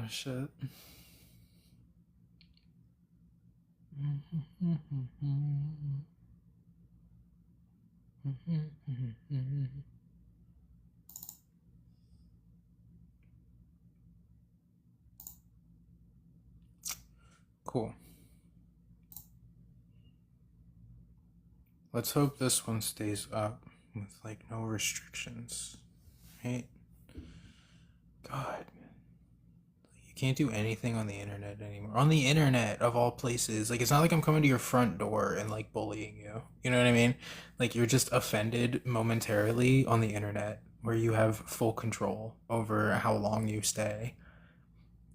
Shit. Cool. Let's hope this one stays up with like no restrictions, right? God, you can't do anything on the internet anymore. On the internet, of all places. Like, it's not like I'm coming to your front door and like bullying you. You know what I mean? Like, you're just offended momentarily on the internet where you have full control over how long you stay.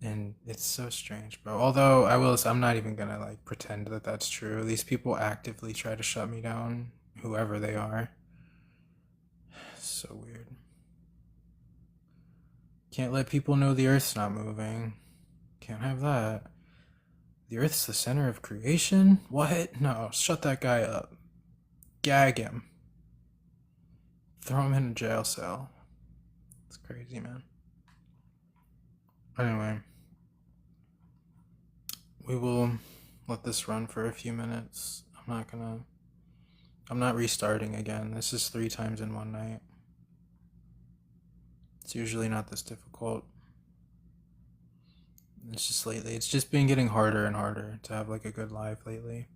And it's so strange, bro. Although I will, I'm not even gonna like pretend that that's true. These people actively try to shut me down, whoever they are. So weird. Can't let people know the Earth's not moving. Can't have that. The Earth's the center of creation? What? No, shut that guy up. Gag him. Throw him in a jail cell. It's crazy, man. Anyway, we will let this run for a few minutes. I'm not restarting again. This is 3 times in one night. It's usually not this difficult. It's just lately, it's just been getting harder and harder to have like a good live lately.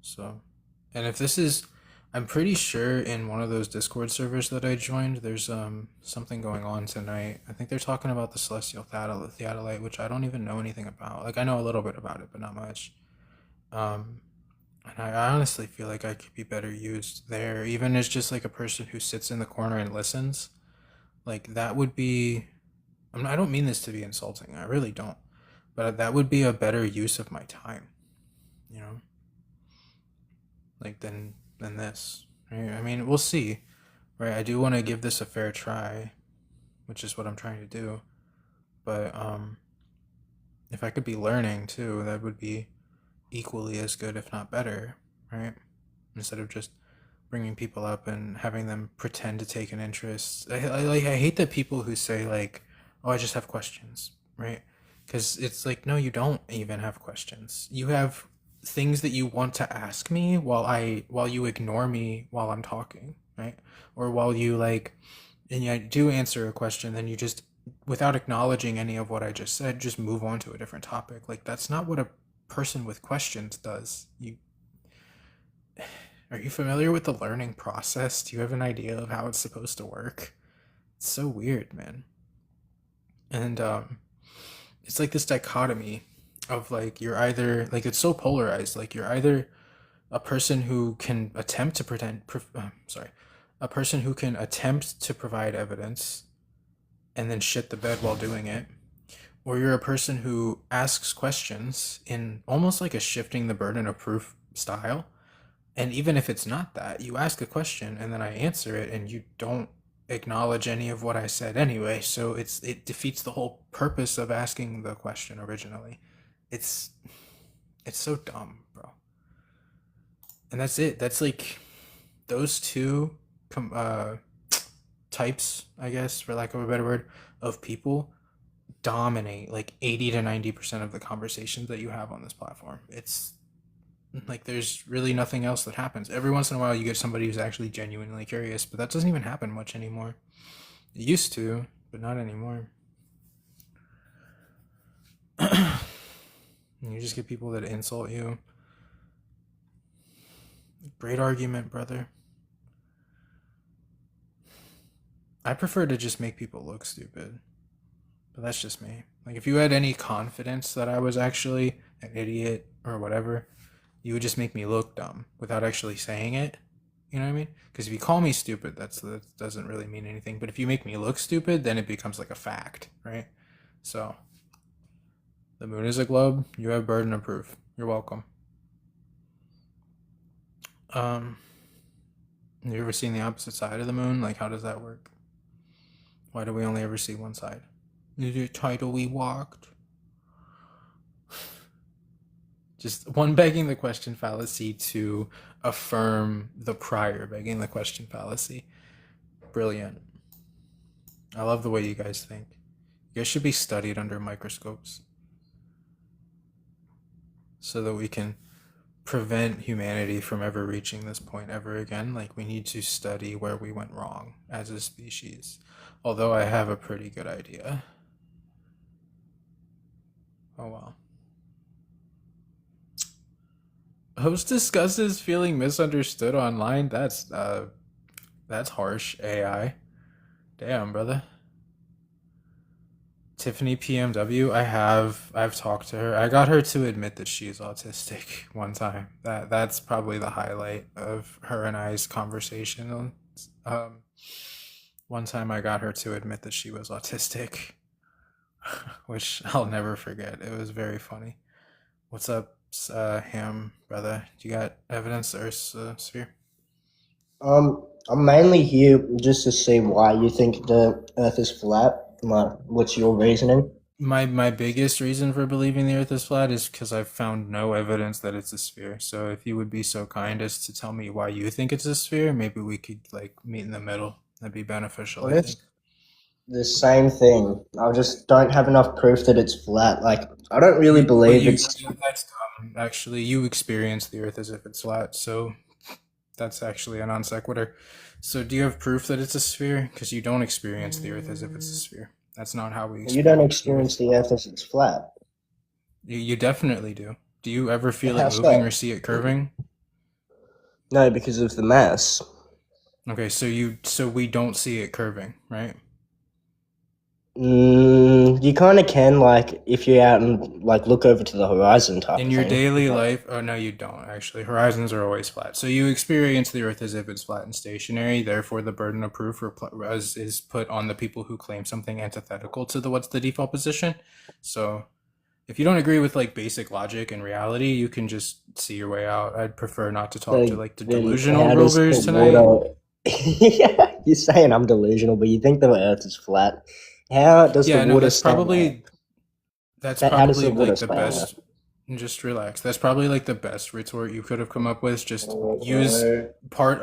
So, and if this is, I'm pretty sure in one of those Discord servers that I joined, there's something going on tonight. I think they're talking about the Celestial Theodolite, which I don't even know anything about. Like, I know a little bit about it, but not much. Um, and I honestly feel like I could be better used there, even as just like a person who sits in the corner and listens. Like, that would be, I don't mean this to be insulting. I really don't. But that would be a better use of my time, you know? Like than this. Right? I mean, we'll see. Right? I do want to give this a fair try, which is what I'm trying to do. But if I could be learning too, that would be equally as good, if not better, right? Instead of just bringing people up and having them pretend to take an interest. I hate that people who say like, "Oh, I just have questions," right? Because it's like, no, you don't even have questions. You have things that you want to ask me while you ignore me while I'm talking, right? Or while you like, and you do answer a question, then you just without acknowledging any of what I just said, just move on to a different topic. Like that's not what a person with questions does. You are you familiar with the learning process? Do you have an idea of how it's supposed to work? It's so weird, man. And it's like this dichotomy of like you're either like it's so polarized. Like you're either a person who can attempt to a person who can attempt to provide evidence and then shit the bed while doing it, or you're a person who asks questions in almost like a shifting the burden of proof style. And even if it's not that, you ask a question and then I answer it and you don't acknowledge any of what I said anyway. So it defeats the whole purpose of asking the question originally. It's it's so dumb, bro. And that's it. That's like those two types, I guess, for lack of a better word, of people dominate like 80 to 90% of the conversations that you have on this platform. It's like there's really nothing else that happens. Every once in a while you get somebody who's actually genuinely curious, but that doesn't even happen much anymore. It used to, but not anymore. You just get people that insult you. Great argument, brother. I prefer to just make people look stupid, but that's just me. Like if you had any confidence that I was actually an idiot or whatever, you would just make me look dumb without actually saying it. You know what I mean? Because if you call me stupid, that doesn't really mean anything. But if you make me look stupid, then it becomes like a fact, right? So the moon is a globe. You have burden of proof. You're welcome. Um, have you ever seen the opposite side of the moon? Like, how does that work? Why do we only ever see one side? Is it title we walked? Just one begging the question fallacy to affirm the prior begging the question fallacy. Brilliant. I love the way you guys think. You guys should be studied under microscopes so that we can prevent humanity from ever reaching this point ever again. Like, we need to study where we went wrong as a species. Although I have a pretty good idea. Oh well. Host discusses feeling misunderstood online. That's harsh, AI. Damn, brother. Tiffany PMW, I've talked to her. I got her to admit that she's autistic one time. That's probably the highlight of her and I's conversation. Um, One time I got her to admit that she was autistic, which I'll never forget. It was very funny. What's up, Ham, brother? You got evidence, or Sphere? I'm mainly here just to see why you think the Earth is flat. Like, what's your reasoning? My biggest reason for believing the Earth is flat is because I've found no evidence that it's a sphere. So if you would be so kind as to tell me why you think it's a sphere, maybe we could like meet in the middle. That'd be beneficial, Well, I think. it's the same thing. I just don't have enough proof that it's flat. Like, I don't really But believe you, it's. that's dumb. Actually, you experience the Earth as if it's flat, so that's actually a non sequitur. So do you have proof that it's a sphere? Because you don't experience the Earth as if it's a sphere. That's not how we You don't experience the experience Earth. the Earth as it's flat. You definitely do. Do you ever feel it How moving or so? see it curving? No, because of the mass. Okay, so we don't see it curving, right? You kind of can, like, if you're out and like look over to the horizon type In of your thing. daily But life, oh no, you don't actually. Horizons are always flat. So you experience the Earth as if it's flat and stationary. Therefore, the burden of proof is put on the people who claim something antithetical to the what's the default position. So if you don't agree with like basic logic and reality, you can just see your way out. I'd prefer not to talk to so like the then, delusional how does the rovers tonight. water? Yeah, you're saying I'm delusional, but you think the Earth is flat. How does the Yeah, no, water stay on Earth? that's How does probably the water like the stay on Earth? best. Just relax. That's probably like the best retort you could have come up with. Just use Answer part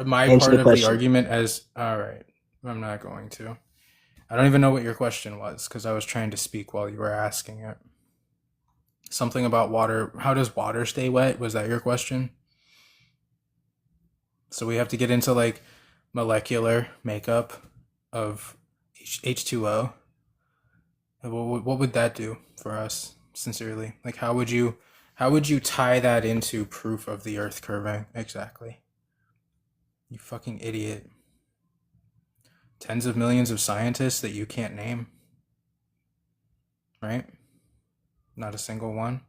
the of the question. argument as all right. I'm not going to. I don't even know what your question was because I was trying to speak while you were asking it. Something about water. How does water stay wet? Was that your question? So we have to get into like molecular makeup of H2O. What would that do for us, sincerely? Like, how would you tie that into proof of the Earth curving exactly? You fucking idiot! Tens of millions of scientists that you can't name, right? Not a single one.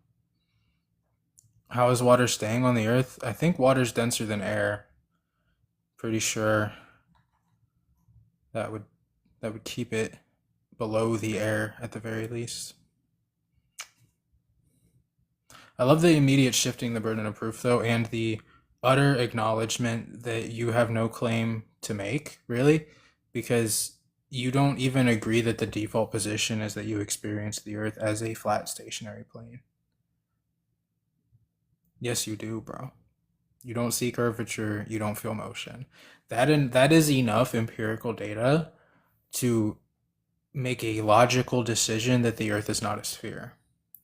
How is water staying on the Earth? I think water's denser than air. Pretty sure that would keep it below the air at the very least. I love the immediate shifting the burden of proof, though, and the utter acknowledgement that you have no claim to make, really, because you don't even agree that the default position is that you experience the Earth as a flat stationary plane. Yes, you do, bro. You don't see curvature, you don't feel motion. That is enough empirical data to make a logical decision that the Earth is not a sphere,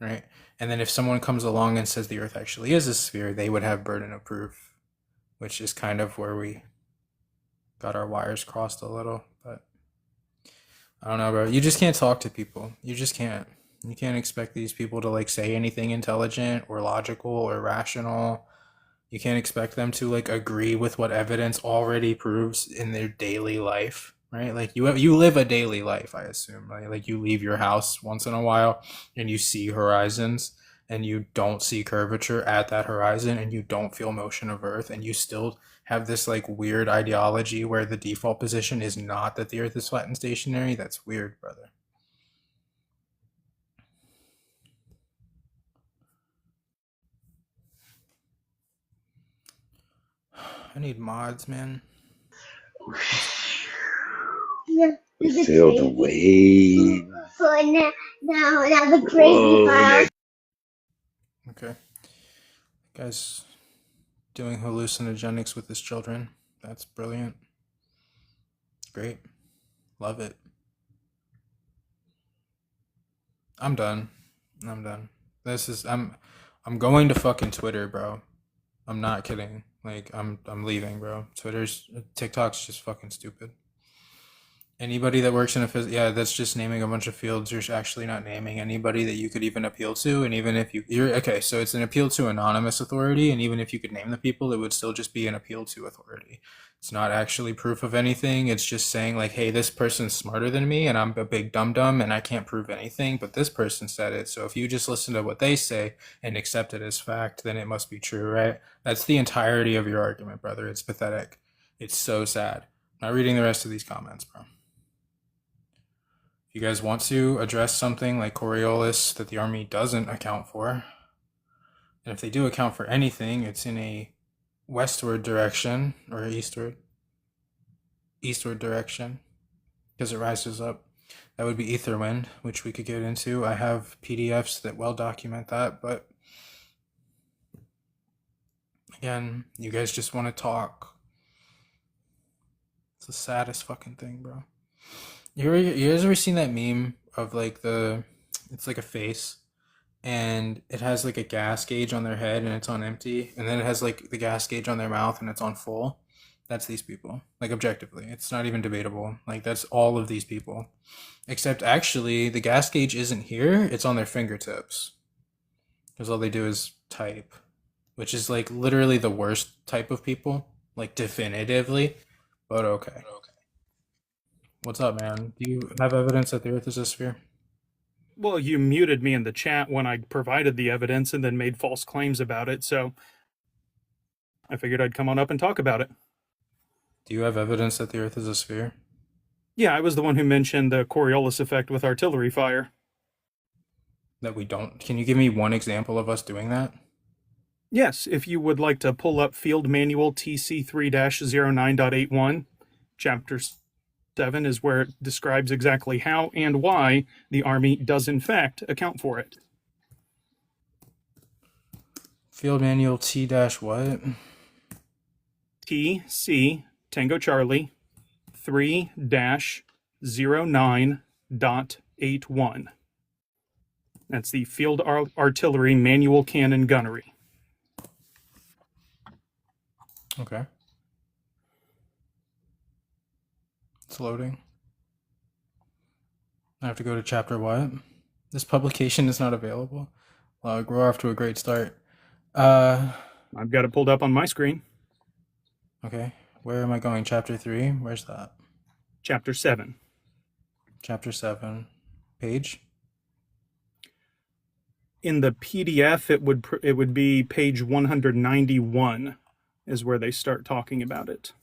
right? And then if someone comes along and says the Earth actually is a sphere, they would have burden of proof, which is kind of where we got our wires crossed a little. But I don't know, bro. You just can't talk to people. You just can't. You can't expect these people to like say anything intelligent or logical or rational. You can't expect them to like agree with what evidence already proves in their daily life, right? Like you live a daily life, I assume, right? Like you leave your house once in a while and you see horizons and you don't see curvature at that horizon and you don't feel motion of earth and you still have this like weird ideology where the default position is not that the earth is flat and stationary. That's weird, brother. I need mods, man. Yeah, feel the wave. So now the crazy part. Okay. Guys doing hallucinogenics with his children. That's brilliant. Great. Love it. I'm done. I'm done. This is I'm going to fucking Twitter, bro. I'm not kidding. Like I'm leaving, bro. TikTok's just fucking stupid. Anybody that works in yeah, that's just naming a bunch of fields. You're actually not naming anybody that you could even appeal to. And even if you're okay, so it's an appeal to anonymous authority. And even if you could name the people, it would still just be an appeal to authority. It's not actually proof of anything. It's just saying like, hey, this person's smarter than me and I'm a big dum dum and I can't prove anything, but this person said it. So if you just listen to what they say and accept it as fact, then it must be true, right? That's the entirety of your argument, brother. It's pathetic. It's so sad. I'm not reading the rest of these comments, bro. If you guys want to address something like Coriolis that the army doesn't account for, and if they do account for anything, it's in a westward direction or eastward direction because it rises up. That would be Etherwind, which we could get into. I have PDFs that well document that, but again, you guys just want to talk. It's the saddest fucking thing, bro. You guys ever seen that meme of like it's like a face and it has like a gas gauge on their head and it's on empty, and then it has like the gas gauge on their mouth and it's on full? That's these people. Like objectively, it's not even debatable. Like that's all of these people. Except actually the gas gauge isn't here, it's on their fingertips. Because all they do is type, which is like literally the worst type of people, like definitively, but okay. What's up, man? Do you have evidence that the Earth is a sphere? Well, you muted me in the chat when I provided the evidence and then made false claims about it, so I figured I'd come on up and talk about it. Do you have evidence that the Earth is a sphere? Yeah, I was the one who mentioned the Coriolis effect with artillery fire. That we don't? Can you give me one example of us doing that? Yes, if you would like to pull up Field Manual TC3-09.81, Chapter 7 is where it describes exactly how and why the Army does in fact account for it. Field Manual T-what? TC, Tango Charlie, 3-09.81. That's the Field Artillery Manual Cannon Gunnery. Okay. It's loading. I have to go to chapter what? This publication is not available. Well, we're off to a great start. I've got it pulled up on my screen. Okay. Where am I going? Chapter 3? Where's that? Chapter 7. Chapter 7. Page? In the PDF, it would be page 191 is where they start talking about it.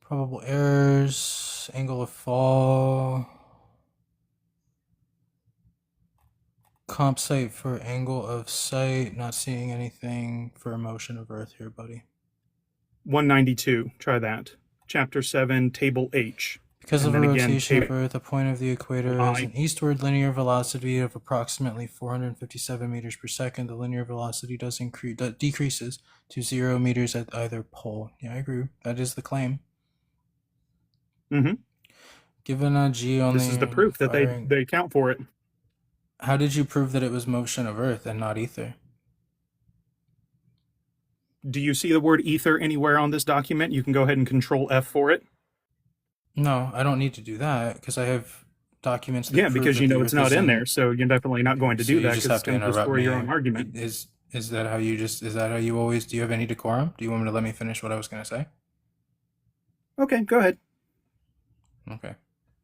Probable errors, angle of fall, comp site for angle of sight, not seeing anything for motion of Earth here, buddy. 192, try that. Chapter 7, Table H. Because of a rotation of Earth, the point of the equator has an eastward linear velocity of approximately 457 meters per second. The linear velocity decreases to 0 meters at either pole. Yeah, I agree. That is the claim. Mm-hmm. Given a G on this is the proof that they account for it. How did you prove that it was motion of Earth and not ether? Do you see the word ether anywhere on this document? You can go ahead and Control F for it. No, I don't need to do that because I have documents that prove because you that know the it's Earth not is in there, so you're definitely not going to do that just because have it's to going to interrupt destroy me. your own argument. Is that how you always do? You have any decorum? Do you want me to let me finish what I was going to say? Okay, go ahead. Okay. You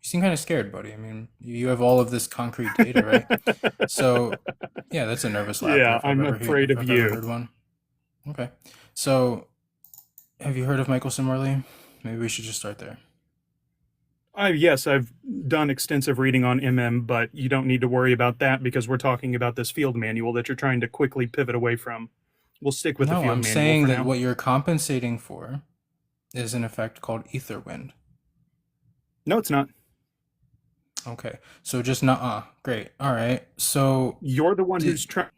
seem kind of scared, buddy. I mean, you have all of this concrete data, right? So, yeah, that's a nervous laugh. Yeah, I'm afraid of you. Heard one. Okay. So, have you heard of Michelson Morley? Maybe we should just start there. Yes, I've done extensive reading on MM, but you don't need to worry about that because we're talking about this field manual that you're trying to quickly pivot away from. We'll stick with the field manual. No, I'm saying that what you're compensating for is an effect called ether wind. No, it's not. Okay, so just great. All right, so you're the one who's trying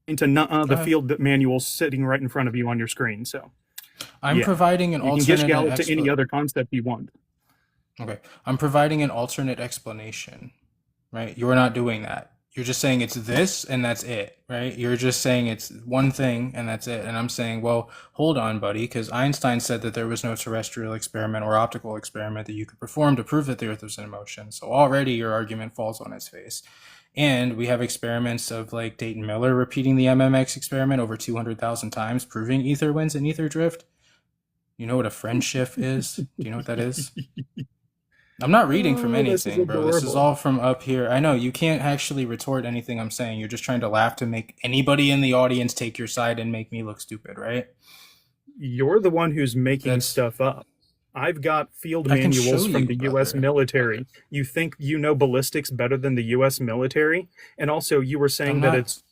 to the field manual sitting right in front of you on your screen. So I'm providing an alternate. You can gish gallop to any other concept you want. Okay. I'm providing an alternate explanation, right? You're not doing that. You're just saying it's this and that's it, right? You're just saying it's one thing and that's it. And I'm saying, well, hold on, buddy, because Einstein said that there was no terrestrial experiment or optical experiment that you could perform to prove that the Earth was in motion. So already your argument falls on its face. And we have experiments of like Dayton Miller repeating the MMX experiment over 200,000 times, proving ether winds and ether drift. You know what a friendship is? Do you know what that is? I'm not reading from Oh, this is anything, bro. This is adorable. all from up here. I know you can't actually retort anything I'm saying. You're just trying to laugh to make anybody in the audience take your side and make me look stupid, right? You're the one who's making That's stuff up. I've got field I can show manuals from you, the US brother. military. You think you know ballistics better than the US military? And also, you were saying that it's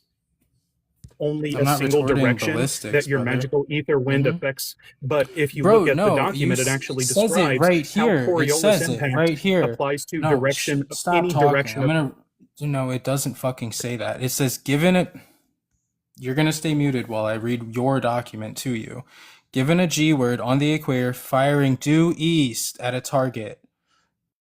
only I'm a not single retorting direction ballistics, that your brother. magical ether wind Mm-hmm. affects. But if you Bro, look at the no, document, it actually says it describes right how here. It Coriolis says it impact right here. applies to No, direction, stop any talking. direction I'm of. gonna, it doesn't fucking say that. It says, given it, you're gonna stay muted while I read your document to you. Given a G word on the equator, firing due east at a target.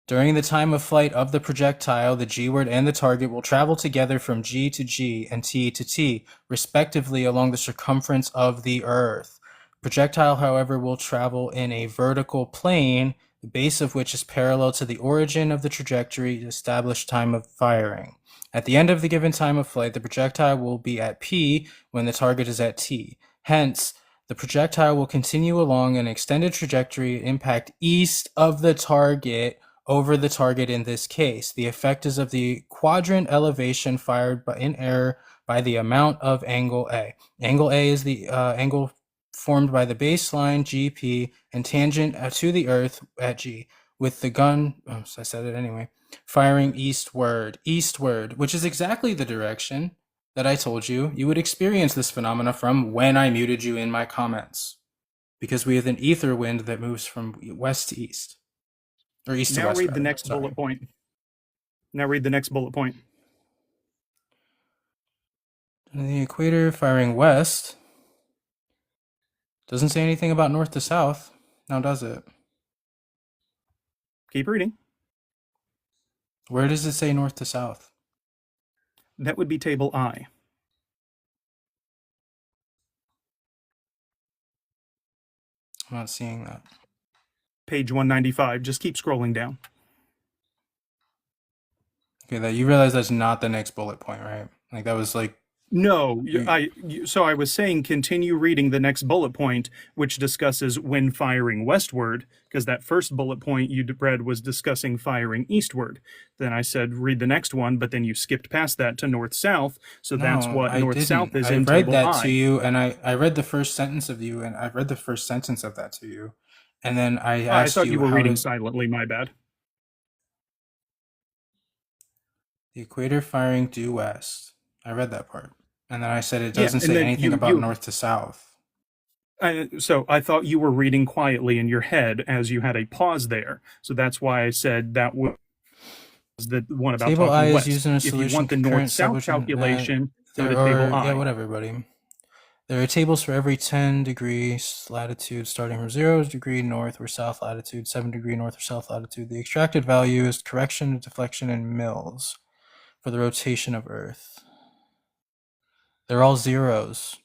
During the time of flight of the projectile, the G word and the target will travel together from G to G and T to T, respectively, along the circumference of the Earth. Projectile, however, will travel in a vertical plane, the base of which is parallel to the origin of the trajectory to establish time of firing. At the end of the given time of flight, the projectile will be at P when the target is at T. Hence, the projectile will continue along an extended trajectory, impact east of the target, over the target in this case. The effect is of the quadrant elevation fired in error by the amount of angle A. Angle A is the angle formed by the baseline GP and tangent to the Earth at G, with the gun, I said it anyway, firing eastward, which is exactly the direction that I told you you would experience this phenomena from when I muted you in my comments. Because we have an ether wind that moves from west to east. Or east to Now west, read the rather. next Sorry. bullet point. Now read the next bullet point. The equator firing west doesn't say anything about north to south, now does it? Keep reading. Where does it say north to south? That would be table I. I'm not seeing that. Page 195. Just keep scrolling down. Okay, that you realize that's not the next bullet point, right? Like that was like No, so I was saying continue reading the next bullet point, which discusses when firing westward, because that first bullet point you read was discussing firing eastward. Then I said read the next one, but then you skipped past that to north-south, so that's what I north-south didn't. is I in read table that I. to you, and I read the first sentence of you, and I read the first sentence of that to you, and then I I asked thought you were how reading to silently, my bad. the equator firing due west. I read that part, and then I said it Yeah, doesn't and say then anything about north to south. so I thought you were reading quietly in your head as you had a pause there. So that's why I said that was the one about Table I talking is west. used in a If you solution want the current north-south solution. calculation, go There to table are I. yeah, whatever, buddy. There are tables for every 10 degrees latitude starting from 0 degree north or south latitude, 7 degree north or south latitude. The extracted value is correction, deflection, in mils for the rotation of Earth. They're all zeros.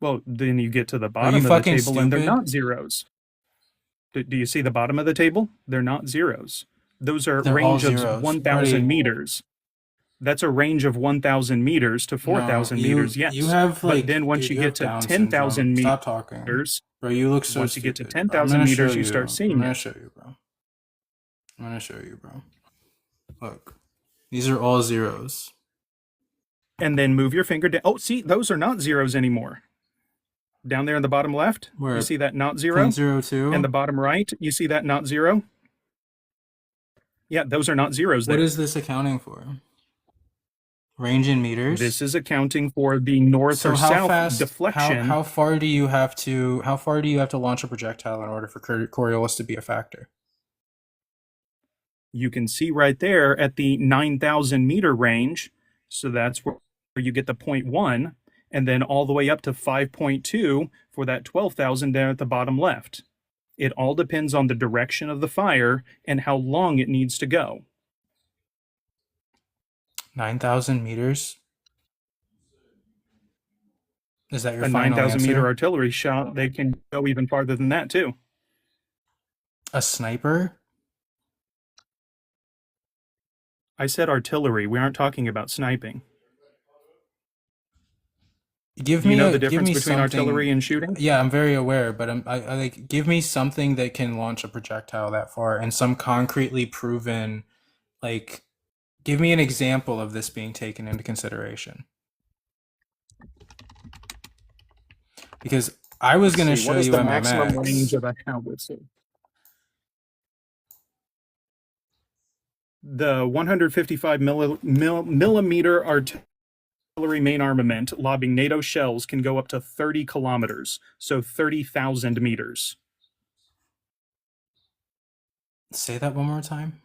Well, then you get to the Are bottom you of the fucking table and they're stupid? not zeros. Do you see the bottom of the table? They're not zeros. Those are They're all range of zeros. 1,000 Buddy. meters. That's a range of 1,000 meters to 4,000 meters, yes. You have like, but then once dude, you have get to Down 10,000 syndrome. meters, Stop talking. Bro, you look so once you get to stupid. 10,000 meters, you start seeing I'm gonna it. show you, bro. I'm gonna show you, bro. Look. These are all zeros. And then move your finger down. Oh, see, those are not zeros anymore. Down there in the bottom left, Where? you see that not zero? 0.02? And the bottom right, you see that not zero? Yeah, those are not zeros there. What is this accounting for? Range in meters? This is accounting for the north So or how south fast, deflection. how far do you have to launch a projectile in order for Coriolis to be a factor? You can see right there at the 9,000 meter range. So that's where you get the 0.1, and then all the way up to 5.2 for that 12,000 down at the bottom left. It all depends on the direction of the fire and how long it needs to go. 9,000 meters? Is that your A final 9,000 answer? meter artillery shot, they can go even farther than that too. A sniper? I said artillery. We aren't talking about sniping. Give Do you me know a, the give difference me between something. artillery and shooting? Yeah, I'm very aware, but I like give me something that can launch a projectile that far and some concretely proven, like, give me an example of this being taken into consideration. Because I was going to Let's see, what show is you the maximum MMX. range of a howitzer? The 155 millimeter artillery main armament lobbing NATO shells can go up to 30 kilometers, so 30,000 meters. Say that one more time.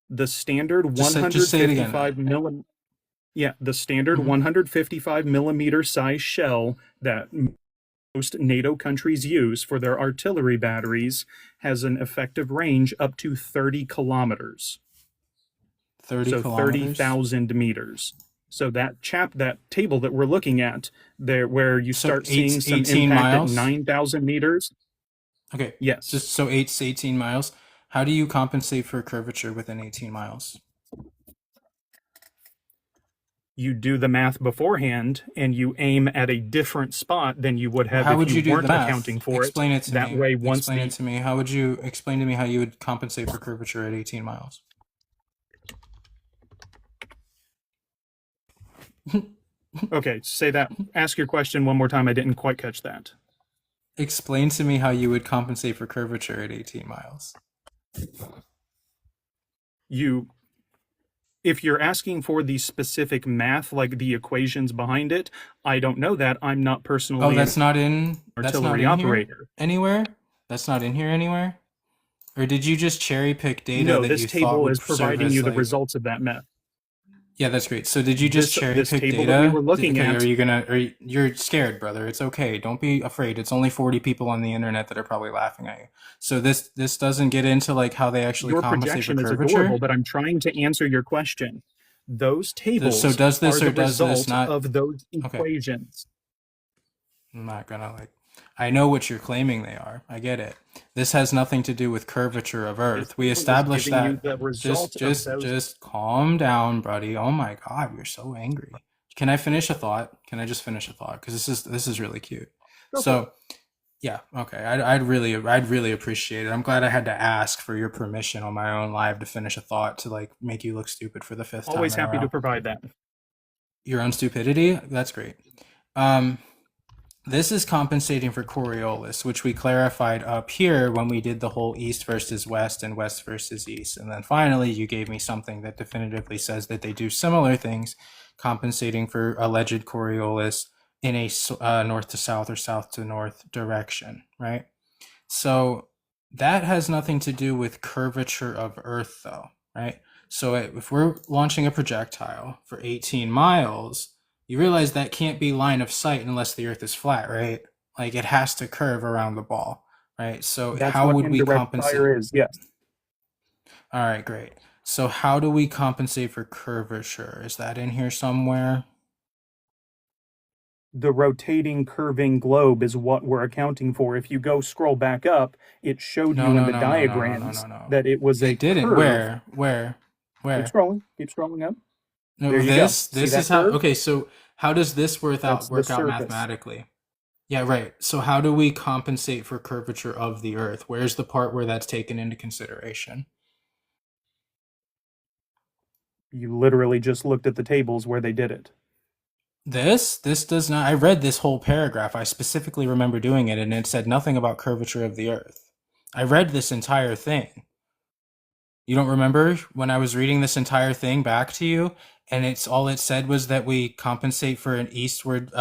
The standard Just say it again. 155 millimeter. Yeah, the standard Mhm. 155 millimeter size shell that most NATO countries use for their artillery batteries has an effective range up to 30 kilometers. 30 So kilometers? 30,000 meters. So that table that we're looking at there, where you So start seeing some 18 impact miles? at 9,000 meters. Okay. Yes. So 18 miles. How do you compensate for curvature within 18 miles? You do the math beforehand and you aim at a different spot than you would have How if would you do weren't the math? accounting for Explain it to that me. way, once Explain it to me. How would you explain to me how you would compensate for curvature at 18 miles? Okay, say that. Ask your question one more time. I didn't quite catch that. Explain to me how you would compensate for curvature at 18 miles. If you're asking for the specific math, like the equations behind it, I don't know that. I'm not personally Oh, that's not in artillery here operator. anywhere? That's not in here anywhere? Or did you just cherry pick data No, that this you thought table would is providing serve you as, the like... results of that math. Yeah, that's great. So did you just cherry This pick table data? that we were looking Okay, at. you're scared, brother. It's okay. Don't be afraid. It's only 40 people on the internet that are probably laughing at you. So this doesn't get into like how they actually Your compensate for projection is curvature. adorable, but I'm trying to answer your question. Those tables So does this are or the does this result not? of those Okay. equations. I'm not gonna I know what you're claiming they are. I get it. This has nothing to do with curvature of Earth. We established giving you that. the result of those. Just calm down, buddy. Oh my God, you're so angry. Can I finish a thought? Can I just finish a thought? Because this is really cute. So, yeah, okay. I'd really appreciate it. I'm glad I had to ask for your permission on my own live to finish a thought to like make you look stupid for the fifth time. Always in a happy row. to provide that. Your own stupidity? That's great. This is compensating for Coriolis, which we clarified up here when we did the whole East versus West and West versus East. And then finally, you gave me something that definitively says that they do similar things, compensating for alleged Coriolis in a north to south or south to north direction, right? So that has nothing to do with curvature of Earth, though, right? So if we're launching a projectile for 18 miles, you realize that can't be line of sight unless the Earth is flat, right? Like it has to curve around the ball, right? So That's how what would we indirect compensate? fire is, yes. All right, great. So how do we compensate for curvature? Is that in here somewhere? The rotating, curving globe is what we're accounting for. If you go scroll back up, it showed you in the diagrams that it was a didn't. curve. Where? Keep scrolling up. No, There you this go. See that is how. curve? Okay, so how does this work out surface. mathematically? Yeah, right. So how do we compensate for curvature of the Earth? Where's the part where that's taken into consideration? You literally just looked at the tables where they did it. This does not. I read this whole paragraph. I specifically remember doing it, and it said nothing about curvature of the Earth. I read this entire thing. You don't remember when I was reading this entire thing back to you, and all it said was that we compensate for an eastward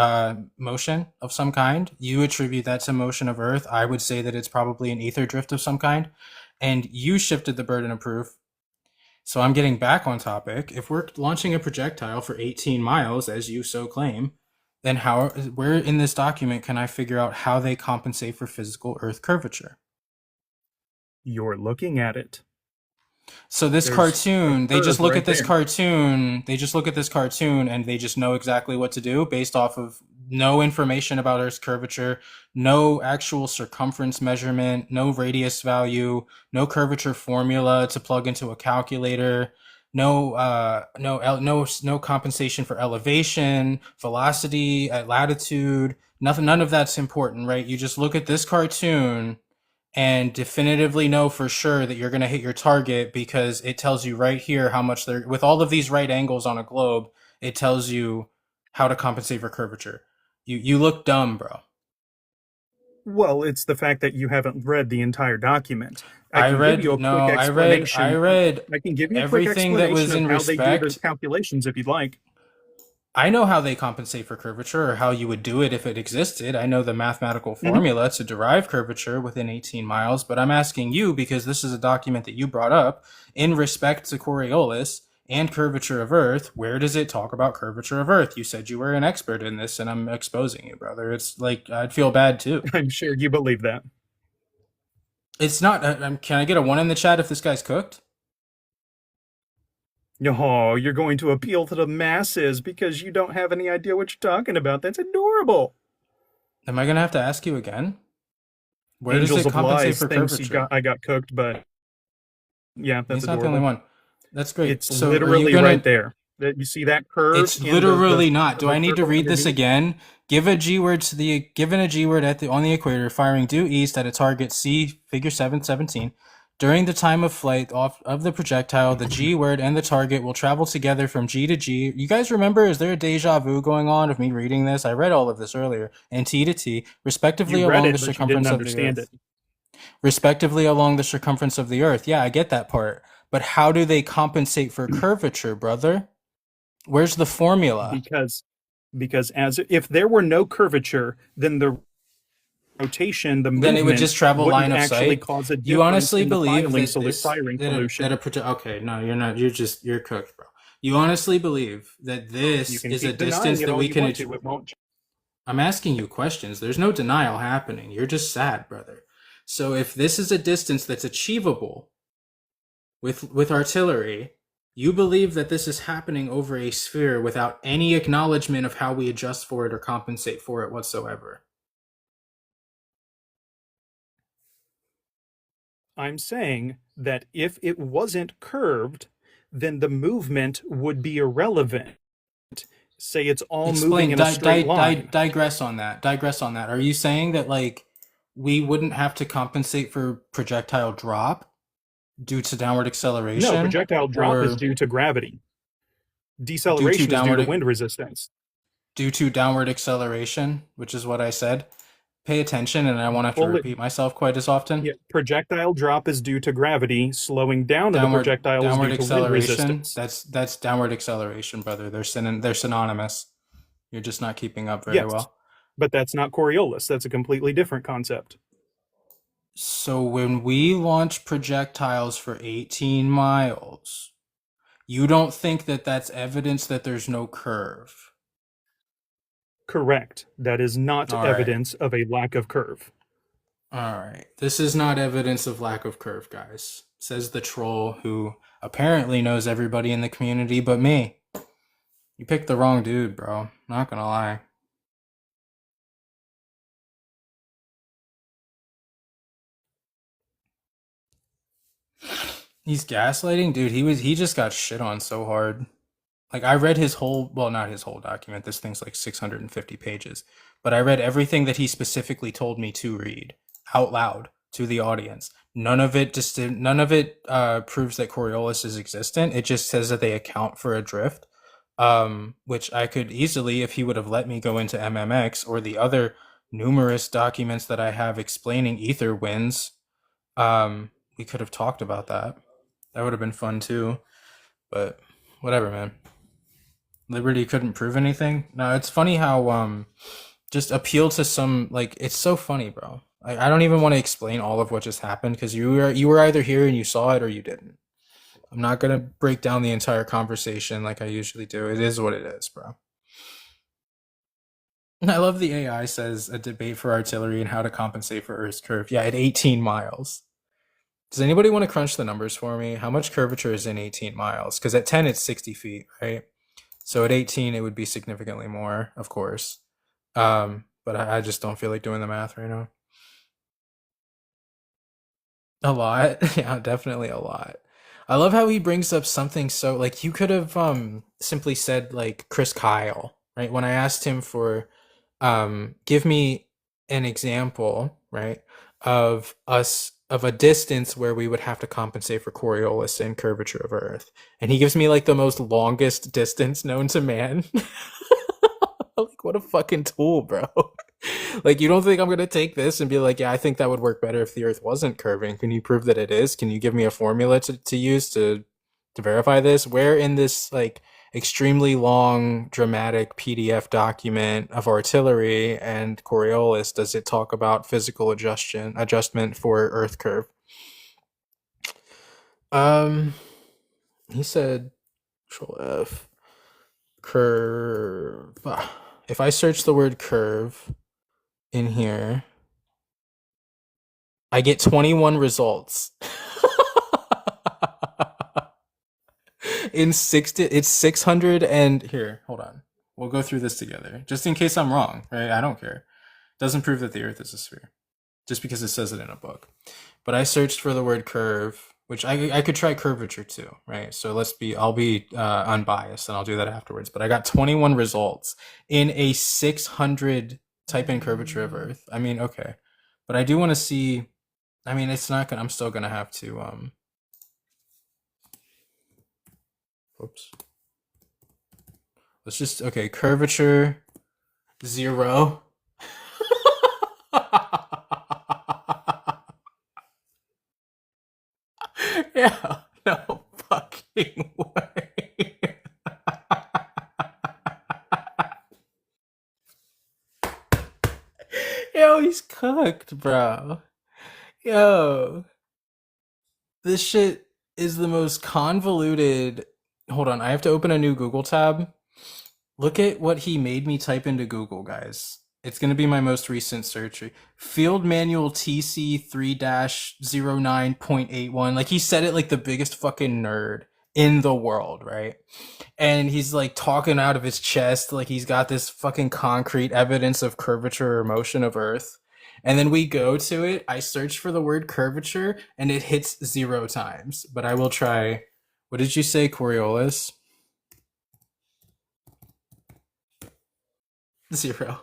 motion of some kind. You attribute that to motion of Earth. I would say that it's probably an ether drift of some kind, and you shifted the burden of proof. So I'm getting back on topic. If we're launching a projectile for 18 miles, as you so claim, Then where in this document can I figure out how they compensate for physical Earth curvature? You're looking at it. So this There's cartoon, a they just curve look right at this there. cartoon, they just look at this cartoon and they just know exactly what to do based off of no information about Earth's curvature, no actual circumference measurement, no radius value, no curvature formula to plug into a calculator, no compensation for elevation, velocity at latitude, nothing, none of that's important, right? You just look at this cartoon and definitively know for sure that you're going to hit your target because it tells you right here how much they're with all of these right angles on a globe. It tells you how to compensate for curvature. You look dumb, bro. Well, it's the fact that you haven't read the entire document. I I can give you read a quick no, I explanation. read I can give you a quick everything that was explanation of in how they do their respect. calculations if you'd like. I know how they compensate for curvature or how you would do it if it existed. I know the mathematical Mhm. formula to derive curvature within 18 miles, but I'm asking you because this is a document that you brought up in respect to Coriolis and curvature of Earth. Where does it talk about curvature of Earth? You said you were an expert in this, and I'm exposing you, brother. It's like I'd feel bad too. I'm sure you believe that. It's not. Can I get a one in the chat if this guy's cooked? Oh, you're going to appeal to the masses because you don't have any idea what you're talking about. That's adorable. Am I gonna have to ask you again? Where does Angels it of compensate Lies for thinks curvature? I got cooked, but yeah, that's He's not the only adorable. one. That's great. It's So are you literally gonna right there. That you see that curve It's in the literally not. Do the I need to circle read this underneath? again? Given a G word at the on the equator, firing due east at a target C, figure 717. During the time of flight off of the projectile, the G word and the target will travel together from G to G. You guys remember? Is there a deja vu going on of me reading this? I read all of this earlier. And T to T, respectively You read along the it, but you didn't circumference of the understand Earth. it Respectively along the circumference of the Earth. Yeah, I get that part. But how do they compensate for curvature, brother? Where's the formula? because as if there were no curvature, then the rotation, the Then it would movement just travel wouldn't line of actually sight. cause a You difference honestly in the believe filing that this firing that a solution. project? Okay, no, you're not. You're cooked, bro. You honestly believe that You this can is a keep denying distance it that all we you can. want to. It won't. I'm asking you questions. There's no denial happening. You're just sad, brother. So if this is a distance that's achievable with artillery, you believe that this is happening over a sphere without any acknowledgement of how we adjust for it or compensate for it whatsoever. I'm saying that if it wasn't curved, then the movement would be irrelevant. Say it's all moving Explain, in a straight line. digress on that. Digress on that. Are you saying that like we wouldn't have to compensate for projectile drop due to downward No, acceleration, projectile drop is or due to gravity. due to Deceleration is due to downward wind resistance. due to downward acceleration, which is what I said? Pay attention, and I won't have to Bullet, repeat myself quite as often. yeah, projectile drop is due to gravity. Slowing down of the projectile is Downward due to wind acceleration. resistance. That's downward acceleration, brother. They're synonymous. You're just not keeping up very Yes, well. but that's not Coriolis. That's a completely different concept. So when we launch projectiles for 18 miles, you don't think that that's evidence that there's no curve? Correct. That is not All right. evidence of a lack of curve. All right. This is not evidence of lack of curve, guys. Says the troll who apparently knows everybody in the community but me. You picked the wrong dude, bro. Not gonna lie. He's gaslighting? Dude, he just got shit on so hard. Like I read his whole, well, not his whole document. This thing's like 650 pages. But I read everything that he specifically told me to read out loud to the audience. None of it proves that Coriolis is existent. It just says that they account for a drift. Which I could easily, if he would have let me go into MMX or the other numerous documents that I have explaining ether winds, we could have talked about that. That would have been fun too. But whatever, man. Liberty couldn't prove anything. No, it's funny how just appeal to some, like, it's so funny, bro. I don't even want to explain all of what just happened because you were either here and you saw it or you didn't. I'm not gonna break down the entire conversation like I usually do. It is what it is, bro. I love the AI says a debate for artillery and how to compensate for Earth's curve. Yeah, at 18 miles. Does anybody want to crunch the numbers for me? How much curvature is in 18 miles? Because at 10, it's 60 feet, right? So at 18, it would be significantly more, of course. But I just don't feel like doing the math right now. A lot. Yeah, definitely a lot. I love how he brings up something so like you could have simply said like Chris Kyle, right? When I asked him for give me an example, right, of a distance where we would have to compensate for Coriolis and curvature of Earth. And he gives me like the most longest distance known to man. Like what a fucking tool, bro. Like you don't think I'm gonna take this and be like, yeah, I think that would work better if the Earth wasn't curving. Can you prove that it is? Can you give me a formula to use to verify this? Where in this like extremely long dramatic PDF document of artillery and Coriolis does it talk about physical adjustment for Earth curve? Um he said Control F curve. If I search the word curve in here, I get 21 results. It's 600 and here, hold on. We'll go through this together. Just in case I'm wrong, right? I don't care. Doesn't prove that the Earth is a sphere. Just because it says it in a book. But I searched for the word curve, which I could try curvature too, right? So I'll be unbiased and I'll do that afterwards. But I got 21 results in a 600 type in curvature of Earth. I mean, okay. But I do want to see, I mean, I'm still gonna have to, oops. Let's just, okay, curvature 0. Yeah, no fucking way. Yo, he's cooked, bro. Yo, this shit is the most convoluted. Hold on, I have to open a new Google tab. Look at what he made me type into Google, guys. It's going to be my most recent search. Field Manual TC3-09.81. Like, he said it like the biggest fucking nerd in the world, right? And he's like talking out of his chest like he's got this fucking concrete evidence of curvature or motion of Earth. And then we go to it. I search for the word curvature and it hits 0 times. But I will try. What did you say, Coriolis? 0.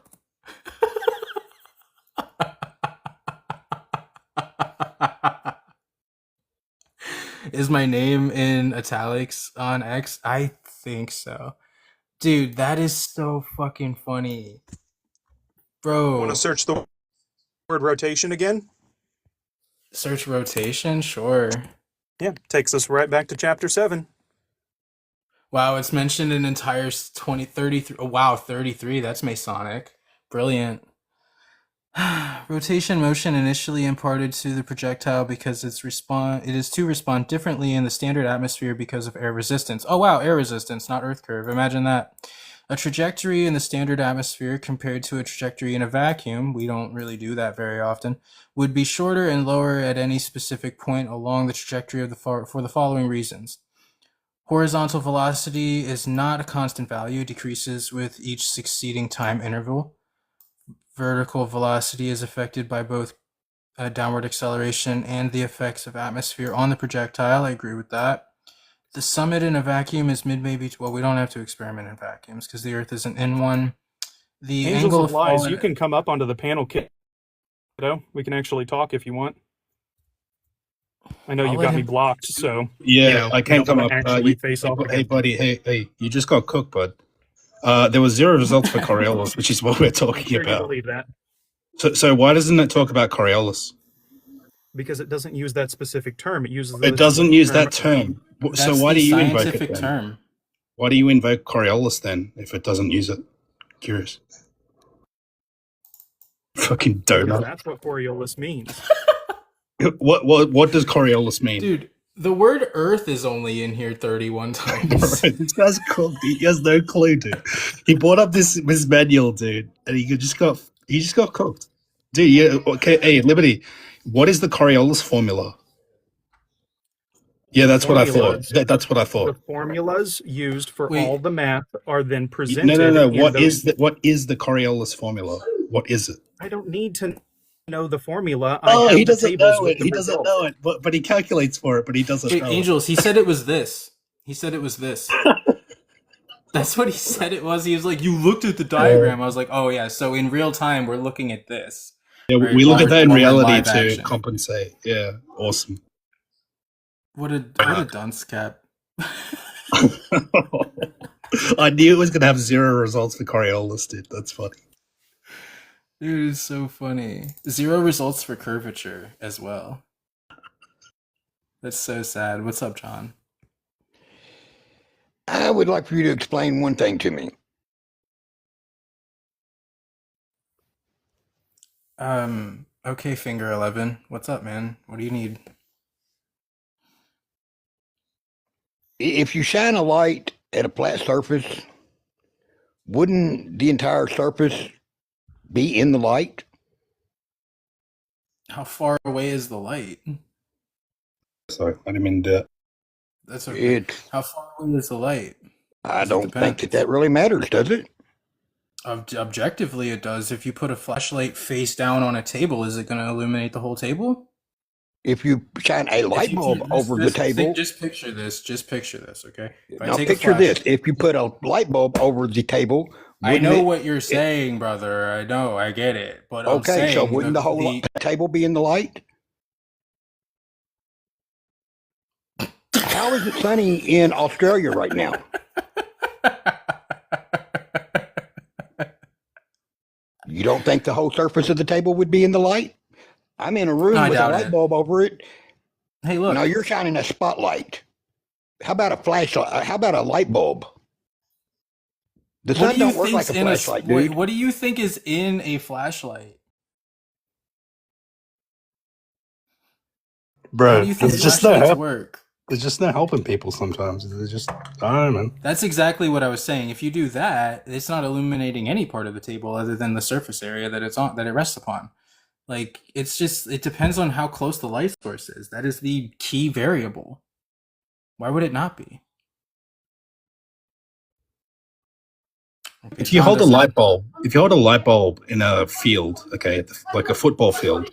Is my name in italics on X? I think so. Dude, that is so fucking funny. Bro. Want to search the word rotation again? Search rotation? Sure. Yeah, takes us right back to chapter 7. Wow, it's mentioned an entire 33. Oh, wow, 33. That's Masonic. Brilliant. Rotation motion initially imparted to the projectile because it is to respond differently in the standard atmosphere because of air resistance. Oh wow, air resistance, not Earth curve. Imagine that. A trajectory in the standard atmosphere compared to a trajectory in a vacuum, we don't really do that very often, would be shorter and lower at any specific point along the trajectory of for the following reasons. Horizontal velocity is not a constant value, decreases with each succeeding time interval. Vertical velocity is affected by both downward acceleration and the effects of atmosphere on the projectile. I agree with that. The summit in a vacuum is maybe. Well, we don't have to experiment in vacuums because the Earth isn't in one. The Angels angle of Lies, you can come up onto the panel, kiddo. We can actually talk if you want. I know you've got me blocked, so yeah, I can't come up. Face off hey, buddy, hey, you just got cooked, bud. There was 0 results for Coriolis, which is what we're talking about. Believe that. So why doesn't it talk about Coriolis? Because it doesn't use that specific term. It uses. It doesn't use that term. So why do you invoke it then? Term. Why do you invoke Coriolis then if it doesn't use it? Curious. Fucking donut. That's what Coriolis means. What does Coriolis mean? Dude, The word Earth is only in here 31 times. This guy's cooked. He has no clue, dude. He brought up this manual, dude, and he just got cooked. Dude, yeah, okay, hey, Liberty, what is the Coriolis formula? Yeah, that's what I thought. Formulas. That's what I The thought. formulas used for Wait. all the math are then presented. No. in What those- is the Coriolis formula? What is it? I don't need to know the formula. Oh, have he the doesn't tables know with it. the He doesn't results. know it, but he calculates for it, but he doesn't Wait, know Angels, he said it was this. He said it was this. That's what he said it was. He was like, you looked at the diagram. I was like, oh yeah, so in real time we're looking at this. it. Yeah, Right, we look while at that in we're in reality live to action. compensate. Yeah, awesome. What a dunce cap. I knew it was going to have 0 results for Coriolis, dude. That's funny. Dude, it's so funny. 0 results for curvature as well. That's so sad. What's up, John? I would like for you to explain one thing to me. Okay, Finger 11. What's up, man? What do you need? If you shine a light at a flat surface, wouldn't the entire surface be in the light? How far away is the light? Sorry, I didn't mean to do that. That's okay. It's, How far away is the light? I Does it don't think depend? that really matters, does it? Objectively, it does. If you put a flashlight face down on a table, is it going to illuminate the whole table? If you shine a light bulb over the table, Just picture this. Just picture this, okay? If I now take a picture this. flash- If you put a light bulb over the table, I wouldn't know it- what you're saying, brother. I know. I get it. But I'm Okay, saying so wouldn't the whole table be in the light? How is it sunny in Australia right now? You don't think the whole surface of the table would be in the light? I'm in a room I with a doubt light it. bulb over it. Hey, look. Now you're shining a spotlight. How about a flashlight? How about a light bulb? The What sun do you don't work think's like a in flashlight, wait, dude. what do you think is in a flashlight? How Bro, do you think there's just no flashlights help. work? There's just no helping people sometimes. They're just, I don't know, man. That's exactly what I was saying. If you do that, it's not illuminating any part of the table other than the surface area that it's on, that it rests upon. Like, it's just, it depends on how close the light source is. That is the key variable. Why would it not be? Okay, If you John hold a doesn't- light bulb in a field, okay, like a football field,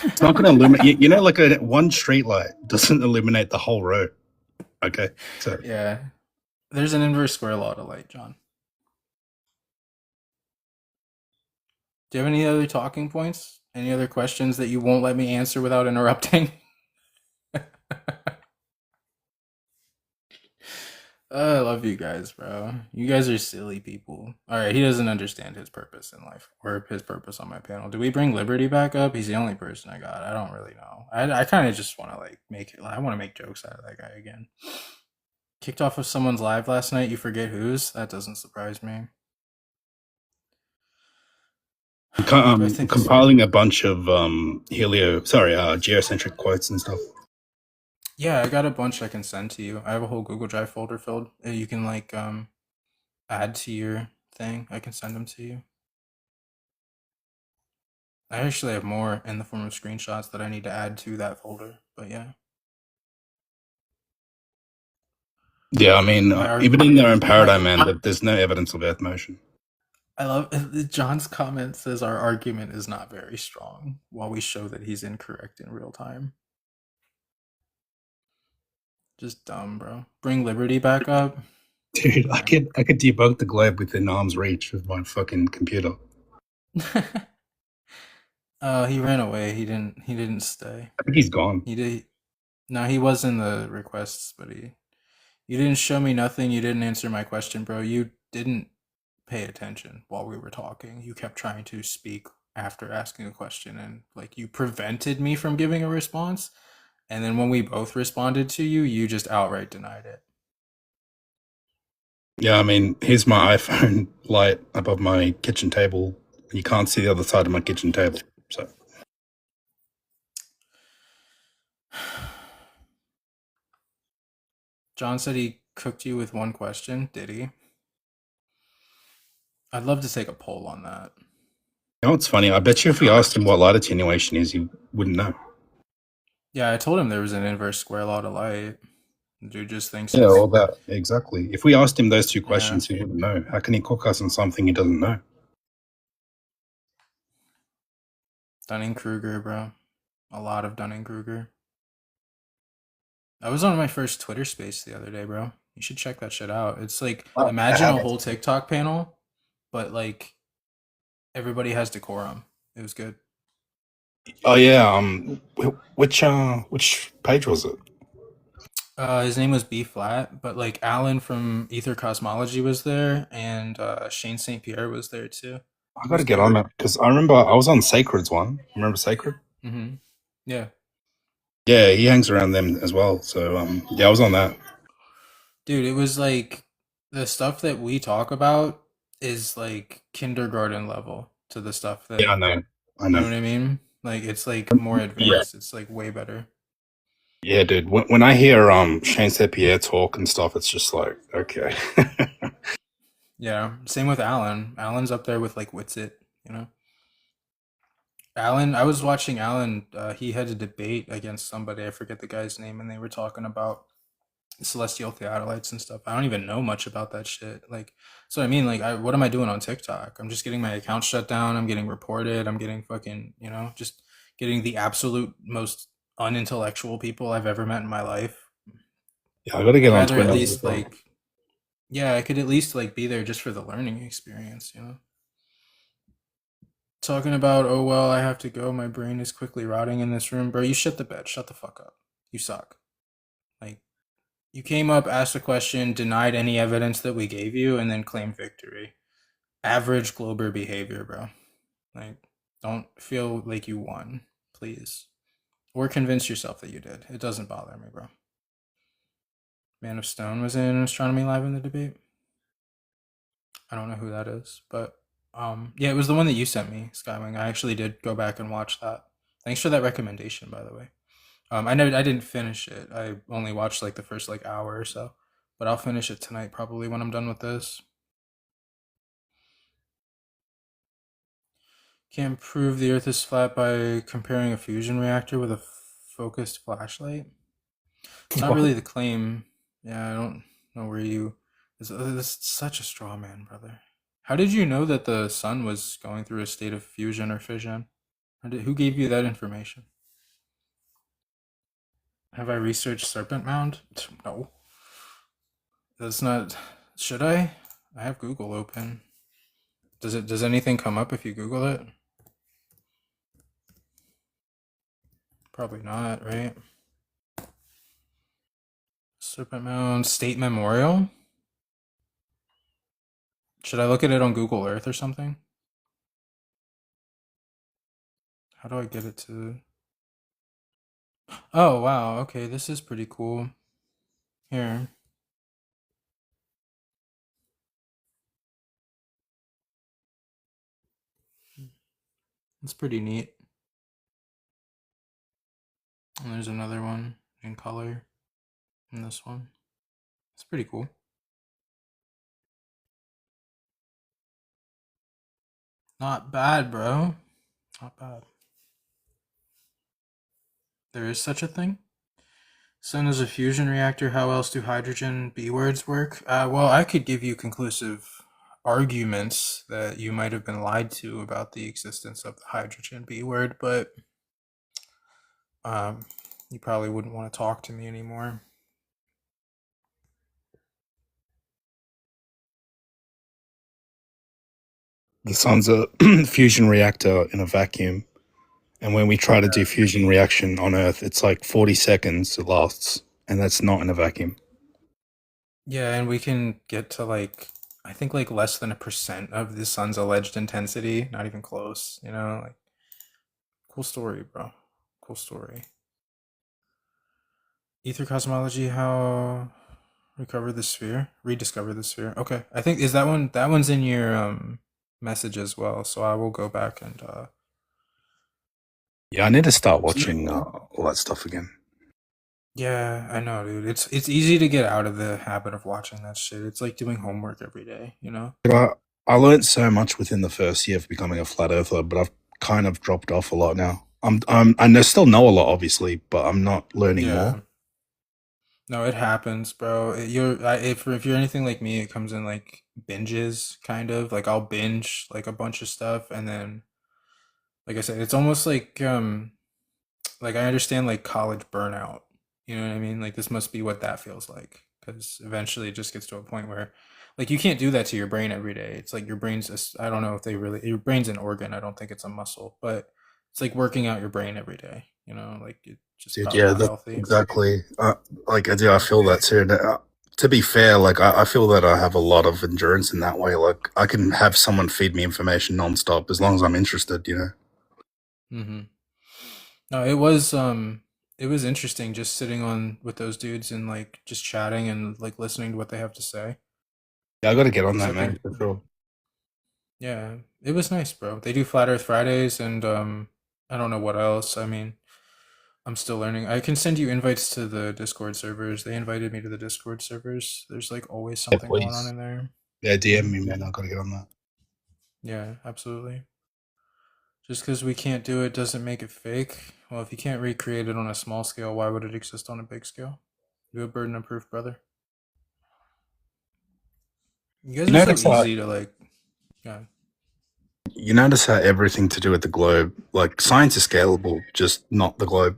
it's not going to illuminate. You know, like one street light doesn't illuminate the whole road. Okay, so Yeah. There's an inverse square law to light, John. Do you have any other talking points? Any other questions that you won't let me answer without interrupting? I love you guys, bro. You guys are silly people. All right, he doesn't understand his purpose in life or his purpose on my panel. Do we bring Liberty back up? He's the only person I got. I don't really know. I kind of just want to like make it. I want to make jokes out of that guy again. Kicked off of someone's live last night. You forget whose? That doesn't surprise me. I think this- compiling a bunch of geocentric quotes and stuff. Yeah, I got a bunch I can send to you. I have a whole Google Drive folder filled. You can like add to your thing. I can send them to you. I actually have more in the form of screenshots that I need to add to that folder. But yeah. Yeah, I mean, My even in their own argument- paradigm, man, there's no evidence of Earth motion. I love John's comment says our argument is not very strong while we show that he's incorrect in real time. Just dumb, bro. Bring Liberty back up. Dude, I could debunk the globe within arm's reach with my fucking computer. He ran away. He didn't stay. I think he's gone. He did. No, he was in the requests, but you didn't show me nothing. You didn't answer my question, bro. You didn't pay attention while we were talking. You kept trying to speak after asking a question, and like you prevented me from giving a response. And then when we both responded to you, you just outright denied it. Yeah, I mean, here's my iPhone light above my kitchen table. You can't see the other side of my kitchen table. So John said he cooked you with one question. Did he? I'd love to take a poll on that. You know what's funny? I bet you if we asked him what light attenuation is, he wouldn't know. Yeah, I told him there was an inverse square law to light. The dude just thinks Yeah, it's all that. Exactly. If we asked him those two yeah. questions, he wouldn't know. How can he cook us on something he doesn't know? Dunning-Kruger, bro. A lot of Dunning-Kruger. I was on my first Twitter space the other day, bro. You should check that shit out. It's like, I imagine a haven't. whole TikTok panel, but like everybody has decorum. It was good. Oh yeah. Which page was it? His name was B Flat, but like Alan from Ether Cosmology was there, and Shane St. Pierre was there too. I got to get on it because I remember I was on Sacred's one. Remember Sacred? Mm-hmm. Yeah. Yeah, he hangs around them as well. So yeah, I was on that. Dude, it was like the stuff that we talk about is like kindergarten level to the stuff that Yeah, I know. I you know know. what I mean? Like it's like more advanced. It's like way better. Yeah, dude. When I hear Shane St. Pierre talk and stuff, it's just like okay. Yeah. Same with Alan. Alan's up there with like Witsit, you know? Alan, I was watching Alan, he had a debate against somebody, I forget the guy's name, and they were talking about celestial theodolites and stuff. I don't even know much about that shit. Like, so I mean, like, what am I doing on TikTok? I'm just getting my account shut down. I'm getting reported. I'm getting fucking, you know, just getting the absolute most unintellectual people I've ever met in my life. Yeah, I got to get on Rather Twitter. at least like, yeah, I could at least like be there just for the learning experience, you know. Talking about, oh well, I have to go. My brain is quickly rotting in this room, bro. You shut the bed. Shut the fuck up. You suck. Like, you came up, asked a question, denied any evidence that we gave you, and then claimed victory. Average Glober behavior, bro. Like, don't feel like you won, please. Or convince yourself that you did. It doesn't bother me, bro. Man of Stone was in Astronomy Live in the debate. I don't know who that is, but yeah, it was the one that you sent me, Skywing. I actually did go back and watch that. Thanks for that recommendation, by the way. I didn't finish it. I only watched like the first like hour or so, but I'll finish it tonight probably when I'm done with this. Can't prove the Earth is flat by comparing a fusion reactor with a focused flashlight. It's not really the claim. Yeah, I don't know where you. This is such a straw man, brother. How did you know that the sun was going through a state of fusion or fission? Who gave you that information? Have I researched Serpent Mound? No. That's not. Should I? I have Google open. Does anything come up if you Google it? Probably not, right? Serpent Mound State Memorial? Should I look at it on Google Earth or something? How do I get it to... Oh, wow. Okay, this is pretty cool. Here. It's pretty neat. And there's another one in color. And this one. It's pretty cool. Not bad, bro. Not bad. There is such a thing? Sun is a fusion reactor. How else do hydrogen B words work? Well, I could give you conclusive arguments that you might have been lied to about the existence of the hydrogen B word, but you probably wouldn't want to talk to me anymore. The sun's a fusion reactor in a vacuum. And when we try to do fusion reaction on Earth, it's like 40 seconds it lasts. And that's not in a vacuum. Yeah, and we can get to like, I think like less than 1% of the sun's alleged intensity. Not even close, you know? Like, cool story, bro. Cool story. Ether cosmology, how recover the sphere? Rediscover the sphere. Okay. I think, is that one, that one's in your message as well. So I will go back and Yeah, I need to start watching all that stuff again. Yeah, I know, dude. It's easy to get out of the habit of watching that shit. It's like doing homework every day, you know? But I learned so much within the first year of becoming a flat earther, but I've kind of dropped off a lot now. I still know a lot, obviously, but I'm not learning more. Yeah. No, it happens, bro. If you're anything like me, it comes in like binges, kind of. Like I'll binge like a bunch of stuff, and then, like I said, it's almost like I understand like college burnout. You know what I mean? Like this must be what that feels like, because eventually it just gets to a point where, like, you can't do that to your brain every day. It's like your brain's just, I don't know if they really, your brain's an organ. I don't think it's a muscle, but it's like working out your brain every day. You know, like it's just Dude, probably yeah, not that's healthy. exactly. Like, I feel that too. And, to be fair, like, I feel that I have a lot of endurance in that way. Like, I can have someone feed me information nonstop as long as I'm interested, you know? Mm-hmm. No, it was interesting just sitting on with those dudes and like just chatting and like listening to what they have to say. Yeah, I got to get on Because that, I man, think, for sure. yeah, it was nice, bro. They do Flat Earth Fridays and I don't know what else. I mean, I'm still learning. I can send you invites to the Discord servers. They invited me to the Discord servers. There's like always Yeah, something going on please. in there. Yeah, DM me, Hmm. man. I got to get on that. Yeah, absolutely. Just because we can't do it doesn't make it fake. Well, if you can't recreate it on a small scale, why would it exist on a big scale? Do a burden of proof, brother. You guys You are so notice how easy to like. Yeah. you notice how everything to do with the globe, like science is scalable, just not the globe.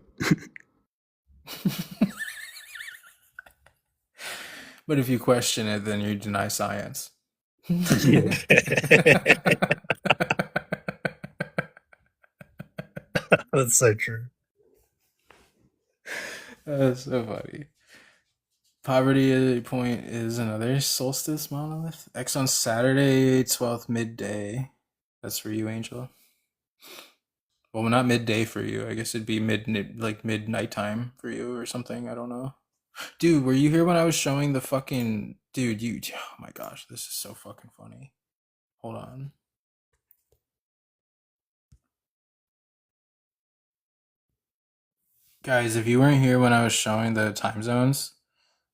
But if you question it, then you deny science. Yeah. That's so true. That's so funny. Poverty point is another solstice monolith. X on Saturday, 12th midday. That's for you, Angel. Well, not midday for you. I guess it'd be like midnight time for you or something. I don't know. Dude, were you here when I was showing the fucking dude? Oh my gosh, this is so fucking funny. Hold on. Guys, if you weren't here when I was showing the time zones,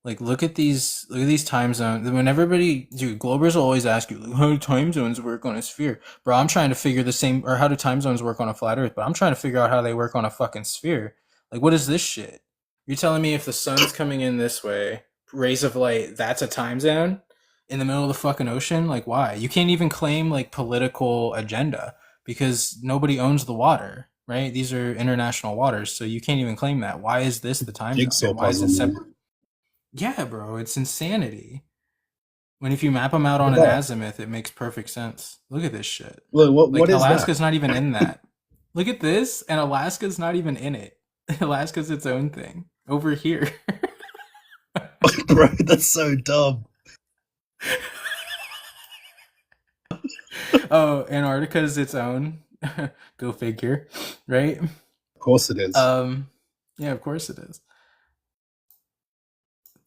like look at these time zones. When everybody, dude, Globers will always ask you, like, how do time zones work on a sphere? Bro, I'm trying to figure the same, or how do time zones work on a flat Earth? But I'm trying to figure out how they work on a fucking sphere. Like, what is this shit? You're telling me if the sun's coming in this way, rays of light, that's a time zone in the middle of the fucking ocean? Like, why? You can't even claim like political agenda because nobody owns the water, right? These are international waters, so you can't even claim that. Why is this the time zone? Jigsaw Why is puzzle, it man. separate? Yeah, bro, it's insanity. When if you map them out Look on at an that. azimuth, it makes perfect sense. Look at this shit. Look, what Like is that? Alaska's not even in that. Look at this, and Alaska's not even in it. Alaska's its own thing over here. Bro, that's so dumb. Oh, Antarctica's its own. Go figure, right? Of course it is. Yeah, of course it is.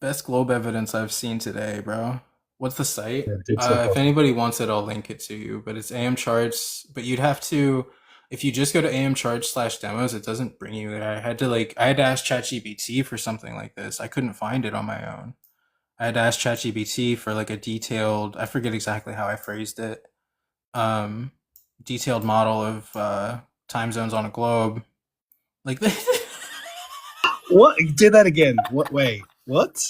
Best globe evidence I've seen today, bro. What's the site? Yeah, jigsaw If puzzle. anybody wants it, I'll link it to you. But it's AM charts. But you'd have to, if you just go to AM charts slash demos, it doesn't bring you there. I had to ask ChatGPT for something like this. I couldn't find it on my own. I had to ask ChatGPT for like a detailed, I forget exactly how I phrased it, um, detailed model of time zones on a globe. Like What? Do that again. What? Wait. What?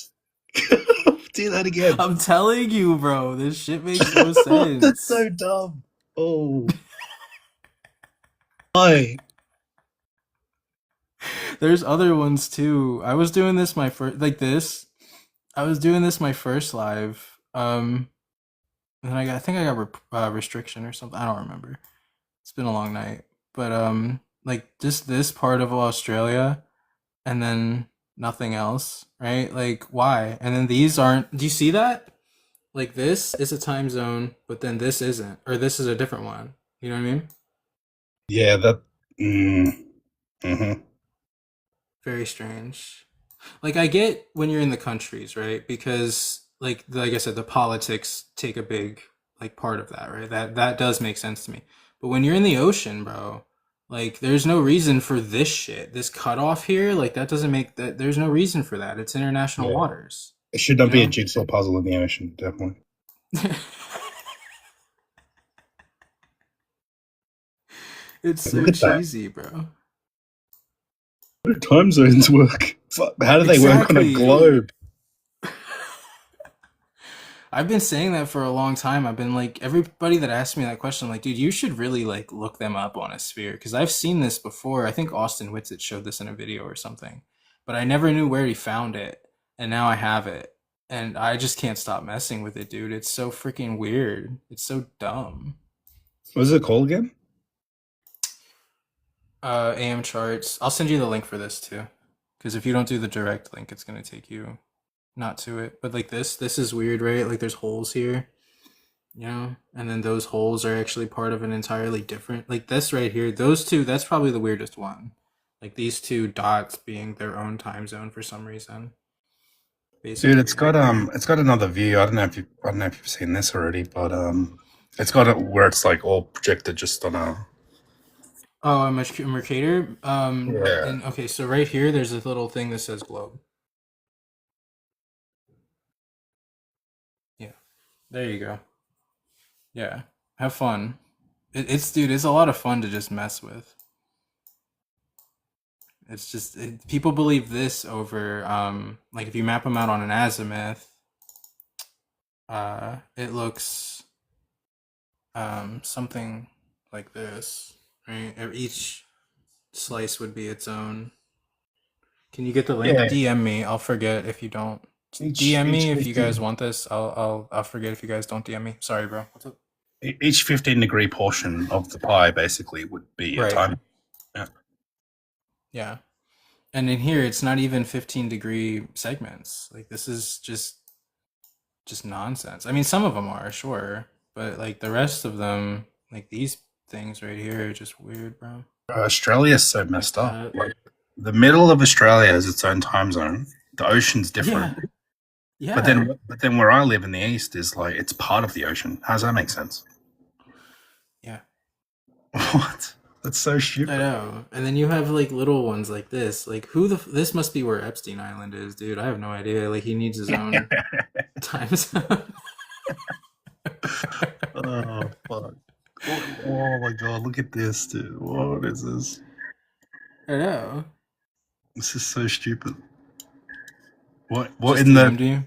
Do that again. I'm telling you, bro, this shit makes no sense. That's so dumb. Oh. Why? There's other ones too. I was doing this my first like this. I was doing this my first live. And then I think I got restriction or something. I don't remember. It's been a long night. But like just this part of Australia and then nothing else, right? Like why? And then these aren't. Do you see that? Like this is a time zone, but then this isn't, or this is a different one. You know what I mean? Yeah, that. Mm-hmm. Very strange. Like I get when you're in the countries, right? Because like I said, the politics take a big like part of that, right? That does make sense to me. But when you're in the ocean, bro, Like, there's no reason for this shit. This cutoff here, like, that doesn't make that. There's no reason for that. It's international Yeah. waters. It should not You be a know? jigsaw puzzle in the ocean, definitely. It's so Look at that. cheesy, bro. How do time zones work? How do they work on a Exactly. globe? I've been saying that for a long time. I've been like, everybody that asks me that question, I'm like, dude, you should really like look them up on a sphere because I've seen this before. I think Austin Whitsitt showed this in a video or something, but I never knew where he found it, and now I have it, and I just can't stop messing with it, dude. It's so freaking weird. It's so dumb. What is it called again? AM charts. I'll send you the link for this too, because if you don't do the direct link, it's gonna take you not to it. But like this is weird, right? Like there's holes here, you know, and then those holes are actually part of an entirely different. Like this right here, those two. That's probably the weirdest one. Like these two dots being their own time zone for some reason. Basically, Dude, it's got another view. I don't know if you've seen this already, but it's got it where it's like all projected just on a Oh, a Mercator. Yeah. And okay, so right here, there's a little thing that says globe. Yeah, there you go. Yeah, have fun. Dude, it's a lot of fun to just mess with. It's just people believe this over like if you map them out on an azimuth, it looks something like this, right? Each slice would be its own. Can you get the link? Yeah. DM me. I'll forget if you don't. DM me if you guys want this. I'll forget if you guys don't DM me. Sorry, bro. What's up? Each 15-degree portion of the pie basically would be a Right. time. Yeah. And in here it's not even 15-degree segments. Like this is just nonsense. I mean some of them are, sure, but like the rest of them, like these things right here are just weird, bro. Australia's so messed up. Uh, Like the middle of Australia has its own time zone. The ocean's different. Yeah. But then where I live in the east is like it's part of the ocean. How does that make sense? Yeah. What? That's so stupid. I know. And then you have like little ones like this. Like this must be where Epstein Island is, dude. I have no idea. Like he needs his own time zone. Oh fuck. Oh my god, look at this, dude. What is this? I know. This is so stupid. What Just in DM'd the you?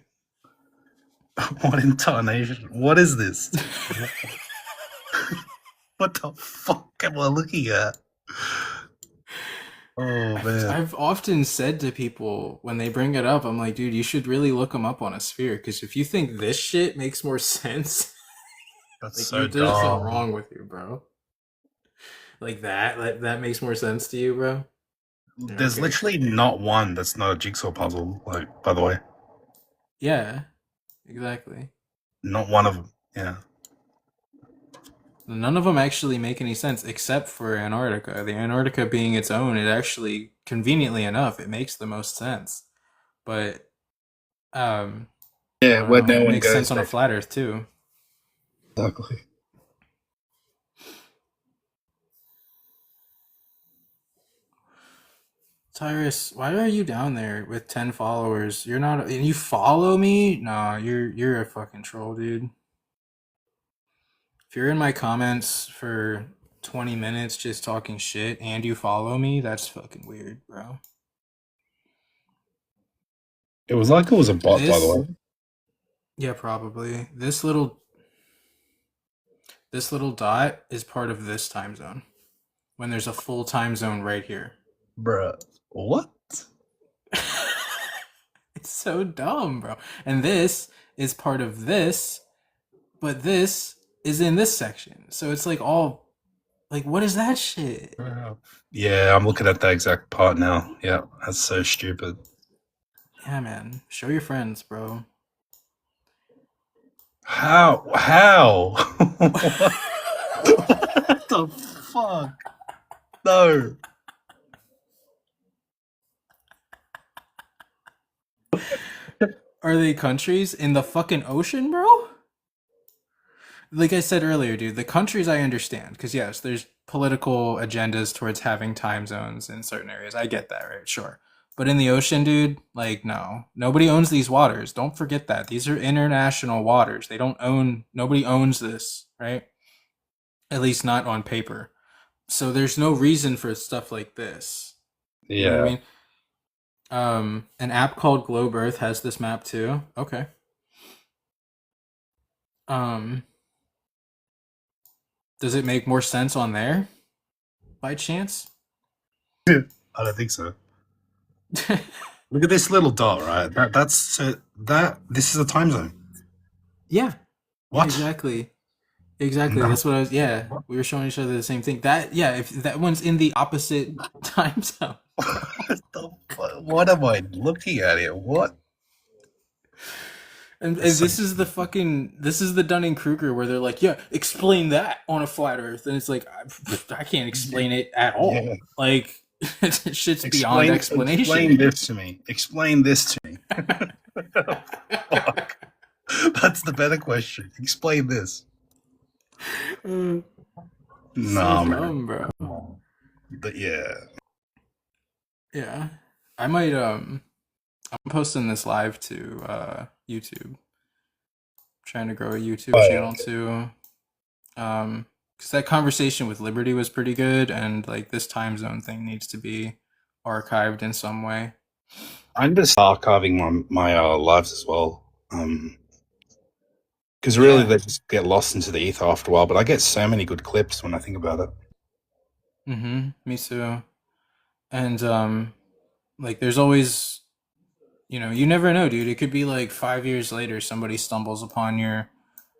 what intonation? What is this? What the fuck am I looking at? Oh man. I've often said to people when they bring it up, I'm like, dude, you should really look them up on a sphere because if you think this shit makes more sense, That's like so there's something dumb. wrong with you, bro. Like that makes more sense to you, bro. There's Okay. literally not one that's not a jigsaw puzzle, like, by the way. Yeah, exactly. Not one of them. Yeah. None of them actually make any sense except for Antarctica. The Antarctica being its own, it actually, conveniently enough, it makes the most sense. But I Yeah, don't where know, no it one makes goes. sense on a flat Earth too. Exactly. Tyrus, why are you down there with 10 followers? You're not, and you follow me? Nah, you're a fucking troll, dude. If you're in my comments for 20 minutes just talking shit and you follow me, that's fucking weird, bro. It was like it was a bot, by the way. Yeah, probably. This little dot is part of this time zone. When there's a full time zone right here. Bruh. What? It's so dumb, bro. And this is part of this, but this is in this section. So it's like all like what is that shit? Yeah, I'm looking at that exact part now. Yeah, that's so stupid. Yeah, man. Show your friends, bro. How? What the fuck? No. Are they countries in the fucking ocean, bro? Like I said earlier, dude, the countries I understand, because yes, there's political agendas towards having time zones in certain areas. I get that, right? Sure. But in the ocean, dude, like, no. Nobody owns these waters. Don't forget that. These are international waters. Nobody owns this, right? At least not on paper. So there's no reason for stuff like this. You know what I Yeah. mean? An app called Globe Earth has this map too. Okay. Um, does it make more sense on there by chance? I don't think so. Look at this little dot, right? This is a time zone. Yeah, What? exactly. Exactly. No. That's what I was. Yeah, we were showing each other the same thing. That, yeah, if that one's in the opposite time zone. What am I looking at here? What? And That's this is the Dunning Kruger where they're like, yeah, explain that on a flat Earth, and it's like, I can't explain it at all. Yeah. Like, shit's beyond explanation. Explain this to me. Explain this to me. Fuck. That's the better question. Explain this. So No, man. dumb, bro. But yeah. Yeah, I might. I'm posting this live to YouTube. Trying to grow a YouTube Oh, yeah. channel too. Because that conversation with Liberty was pretty good, and like this time zone thing needs to be archived in some way. I'm just archiving my lives as well. Because really Yeah. they just get lost into the ether after a while. But I get so many good clips when I think about it. Mm-hmm. Me too. And like there's always, you never know, dude. It could be like 5 years later somebody stumbles upon your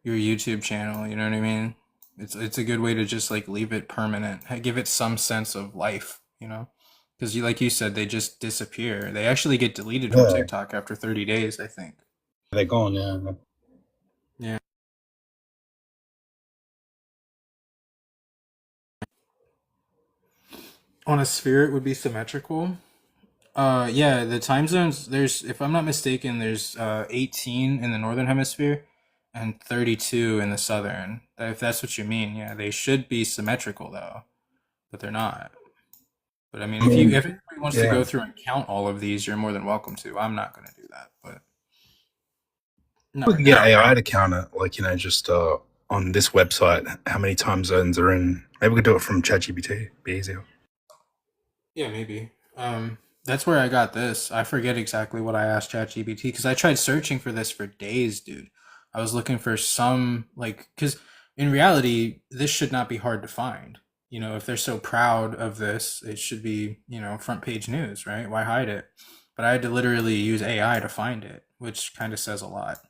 YouTube channel, you know what I mean? It's a good way to just like leave it permanent, give it some sense of life, Because like you said, they just disappear. They actually get deleted from Yeah. TikTok after 30 days, I think. They're gone, yeah. Yeah. On a sphere, it would be symmetrical. Yeah, the time zones, if I'm not mistaken, there's 18 in the northern hemisphere and 32 in the southern. If that's what you mean, yeah, they should be symmetrical though, but they're not. But I mean, if anybody wants to Yeah. go through and count all of these, you're more than welcome to. I'm not going to do that, but not We right could get now. AI to count it, like, just on this website, how many time zones are in. Maybe we could do it from ChatGPT. Be easier. Yeah, maybe. That's where I got this. I forget exactly what I asked ChatGPT because I tried searching for this for days, dude. I was looking for some because in reality, this should not be hard to find. If they're so proud of this, it should be, front page news, right? Why hide it? But I had to literally use AI to find it, which kind of says a lot.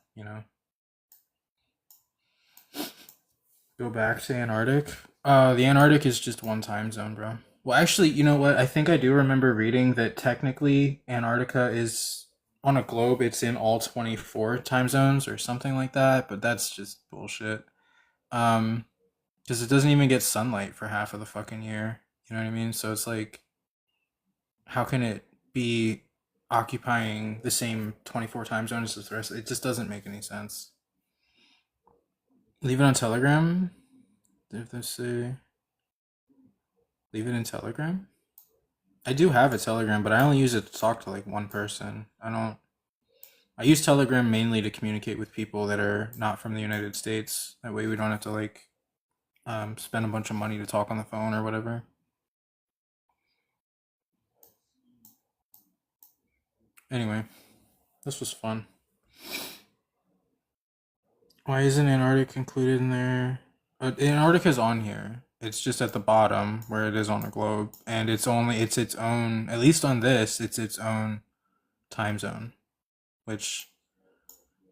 Go back to Antarctic. The Antarctic is just one time zone, bro. Well, actually, you know what? I think I do remember reading that technically Antarctica is on a globe, it's in all 24 time zones or something like that, but that's just bullshit. Um, because it doesn't even get sunlight for half of the fucking year. You know what I mean? So it's like, how can it be occupying the same 24 time zones as the rest? It just doesn't make any sense. Leave it on Telegram. If they say leave it in Telegram. I do have a Telegram, but I only use it to talk to like one person. I use Telegram mainly to communicate with people that are not from the United States. That way we don't have to like spend a bunch of money to talk on the phone or whatever. Anyway, this was fun. Why isn't Antarctic included in there? Antarctica's on here. It's just at the bottom where it is on the globe, and it's its own. At least on this, it's its own time zone. Which,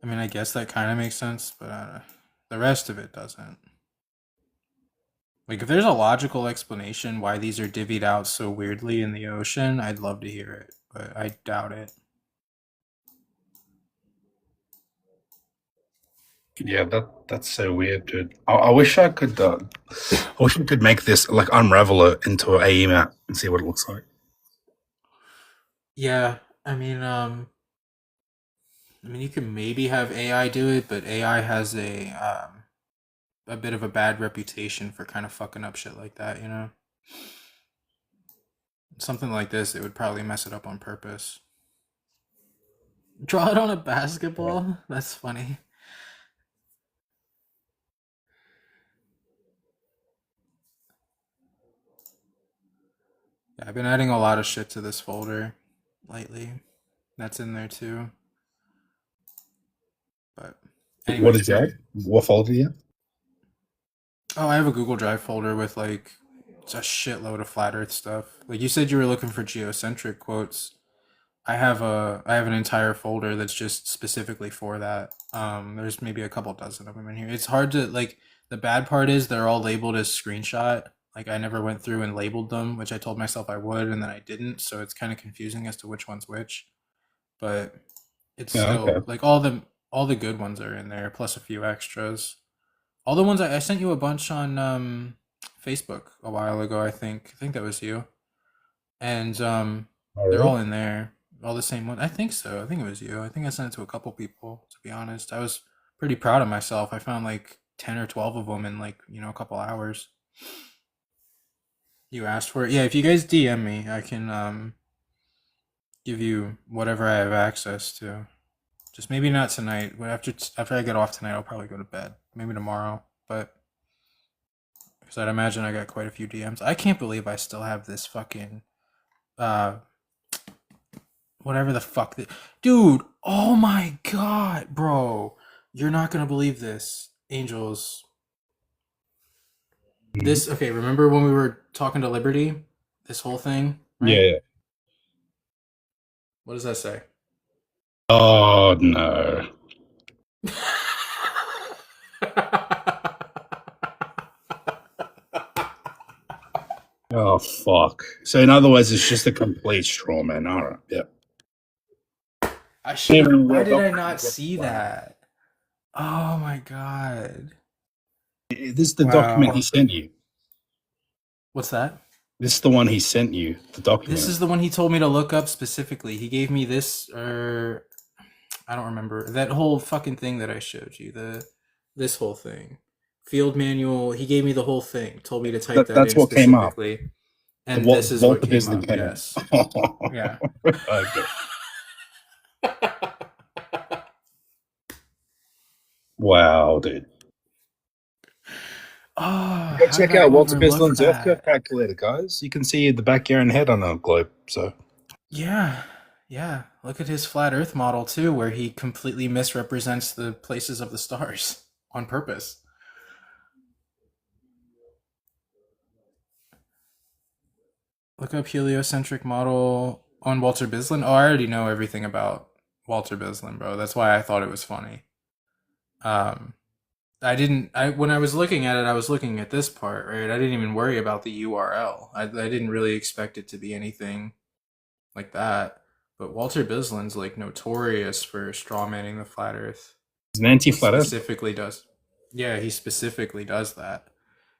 I mean, I guess that kind of makes sense, but the rest of it doesn't. Like, if there's a logical explanation why these are divvied out so weirdly in the ocean, I'd love to hear it, but I doubt it. Yeah, that's so weird, dude. I wish I could. I wish we could make this like unravel it into an AE map and see what it looks like. Yeah, I mean, you can maybe have AI do it, but AI has a bit of a bad reputation for kind of fucking up shit like that, you know? Something like this, it would probably mess it up on purpose. Draw it on a basketball? That's funny. Yeah, I've been adding a lot of shit to this folder lately. That's in there too. But anyway. What is that? What folder? Yeah. Oh, I have a Google Drive folder with like it's a shitload of flat Earth stuff. Like you said, you were looking for geocentric quotes. I have an entire folder that's just specifically for that. There's maybe a couple dozen of them in here. It's hard to like. The bad part is they're all labeled as screenshot. Like I never went through and labeled them, which I told myself I would, and then I didn't. So it's kind of confusing as to which one's which. But it's Yeah. still Okay. like all the good ones are in there, plus a few extras. All the ones I sent you a bunch on Facebook a while ago. I think that was you, and All they're right. all in there, all the same one. I think so. I think it was you. I think I sent it to a couple people. To be honest, I was pretty proud of myself. I found like 10 or 12 of them in like a couple hours. You asked for it. Yeah, if you guys DM me, I can give you whatever I have access to. Just maybe not tonight. But after I get off tonight, I'll probably go to bed. Maybe tomorrow, but because I'd imagine I got quite a few DMs. I can't believe I still have this fucking uh whatever the fuck that dude. Oh my god, bro, you're not gonna believe this, Angels. This okay. Remember when we were talking to Liberty? This whole thing, Yeah. right? Yeah. What does that say? Oh no. Oh fuck. So in other words, it's just a complete straw man. All right. Yeah. I should have. Even Why real did I documents not get see flat. that? Oh my god. This is the document Wow. he sent you. What's that? This is the one he sent you. The This document. is the one he told me to look up specifically. He gave me this, or I don't remember that whole fucking thing that I showed you. This whole thing, field manual. He gave me the whole thing. Told me to type that That's in what came up. specifically, The and this is what Walter came Bisley up. came Yes. up. Yeah. Okay. Wow, dude. Oh, Go how check did I out Walter overlook Bislin's Earth curve that? calculator, guys. You can see the backyard and head on a globe. So Yeah, yeah. Look at his flat Earth model too, where he completely misrepresents the places of the stars on purpose. Look up heliocentric model on Walter Bislin. Oh, I already know everything about Walter Bislin, bro. That's why I thought it was funny. Um, I didn't. I when I was looking at it, I was looking at this part, right? I didn't even worry about the URL. I didn't really expect it to be anything like that. But Walter Bislin's like notorious for strawmanning the flat Earth. he's an He anti-flat Earth. specifically does. Yeah, he specifically does that.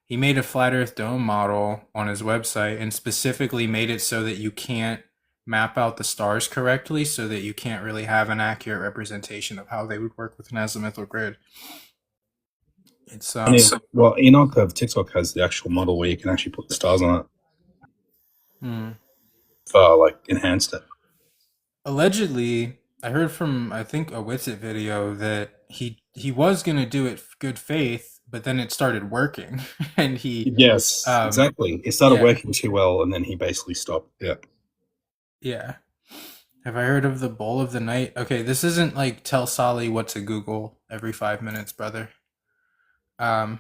He made a flat Earth dome model on his website and specifically made it so that you can't map out the stars correctly, so that you can't really have an accurate representation of how they would work with an azimuthal grid. It's Well, Enoch of TikTok has the actual model where you can actually put the stars on it. hmm. Like enhanced it. Allegedly, I heard from I think a Witsit video that he was gonna do it good faith, but then it started working, and he Yes, exactly. It started yeah. working too well, and then he basically stopped. Yeah. Yeah. Have I heard of the bowl of the night? Okay, this isn't like tell Solly what to Google every 5 minutes, brother. I'm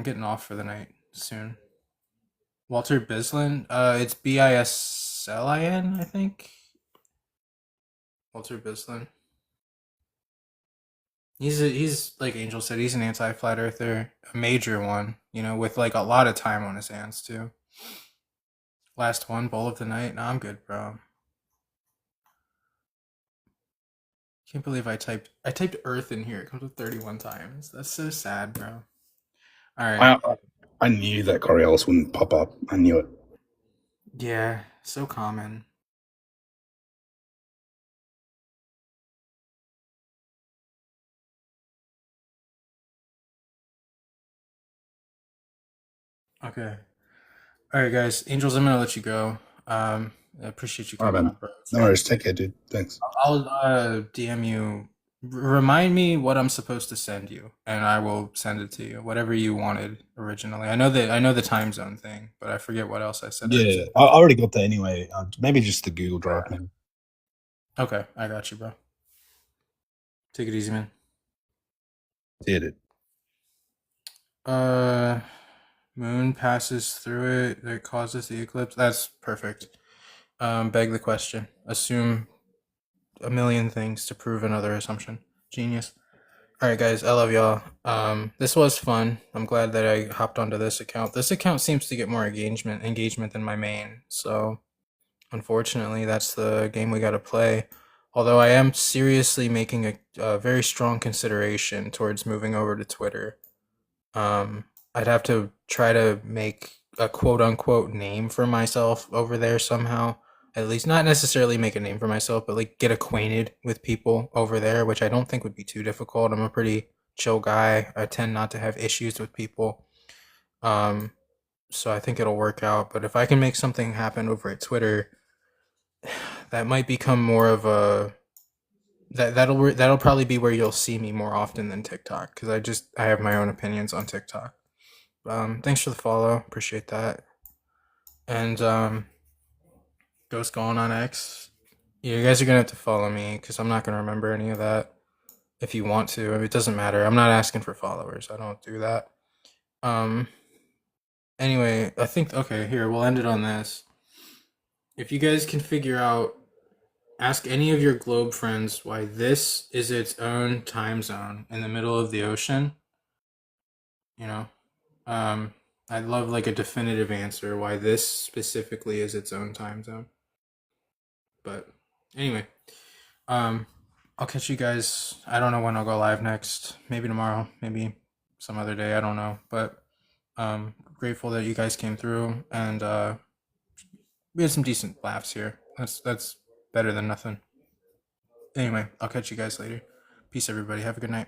getting off for the night soon. Walter Bislin. It's Bislin, I think. Walter Bislin. He's like Angel said, he's an anti-flat earther, a major one, with like a lot of time on his hands too. Last one, bowl of the night. No, I'm good, bro. Can't believe I typed Earth in here. It comes with 31 times. That's so sad, bro. All right. I knew that Coriolis wouldn't pop up. I knew it. Yeah, so common. Okay. All right, guys. Angels, I'm gonna let you go. I appreciate you All right, coming man. up, bro. No worries. Take care, dude. Thanks. I'll DM you. Remind me what I'm supposed to send you, and I will send it to you. Whatever you wanted originally. I know the time zone thing, but I forget what else I said. Yeah, I already got that anyway. Maybe just the Google Drive, man. Okay, I got you, bro. Take it easy, man. Did it. Moon passes through it that causes the eclipse. That's perfect. Beg the question. Assume a million things to prove another assumption. Genius. All right, guys. I love y'all. This was fun. I'm glad that I hopped onto this account. This account seems to get more engagement than my main. So, unfortunately, that's the game we got to play. Although I am seriously making a very strong consideration towards moving over to Twitter. I'd have to try to make a quote unquote name for myself over there somehow. At least not necessarily make a name for myself, but like get acquainted with people over there, which I don't think would be too difficult. I'm a pretty chill guy. I tend not to have issues with people. Um, so I think it'll work out. But if I can make something happen over at Twitter, that might become more of a that'll probably be where you'll see me more often than TikTok because I have my own opinions on TikTok. Thanks for the follow. Appreciate that. And Ghost going on X. Yeah, you guys are gonna have to follow me because I'm not gonna remember any of that. If you want to, I mean, it doesn't matter. I'm not asking for followers. I don't do that. Um. Anyway, I think okay. Here, we'll end it on this. If you guys can figure out, ask any of your globe friends why this is its own time zone in the middle of the ocean. You know, I'd love like a definitive answer why this specifically is its own time zone. But anyway, um, I'll catch you guys. I don't know when I'll go live next. Maybe tomorrow. Maybe some other day. I don't know. But grateful that you guys came through and we had some decent laughs here. That's better than nothing. Anyway, I'll catch you guys later. Peace, everybody. Have a good night.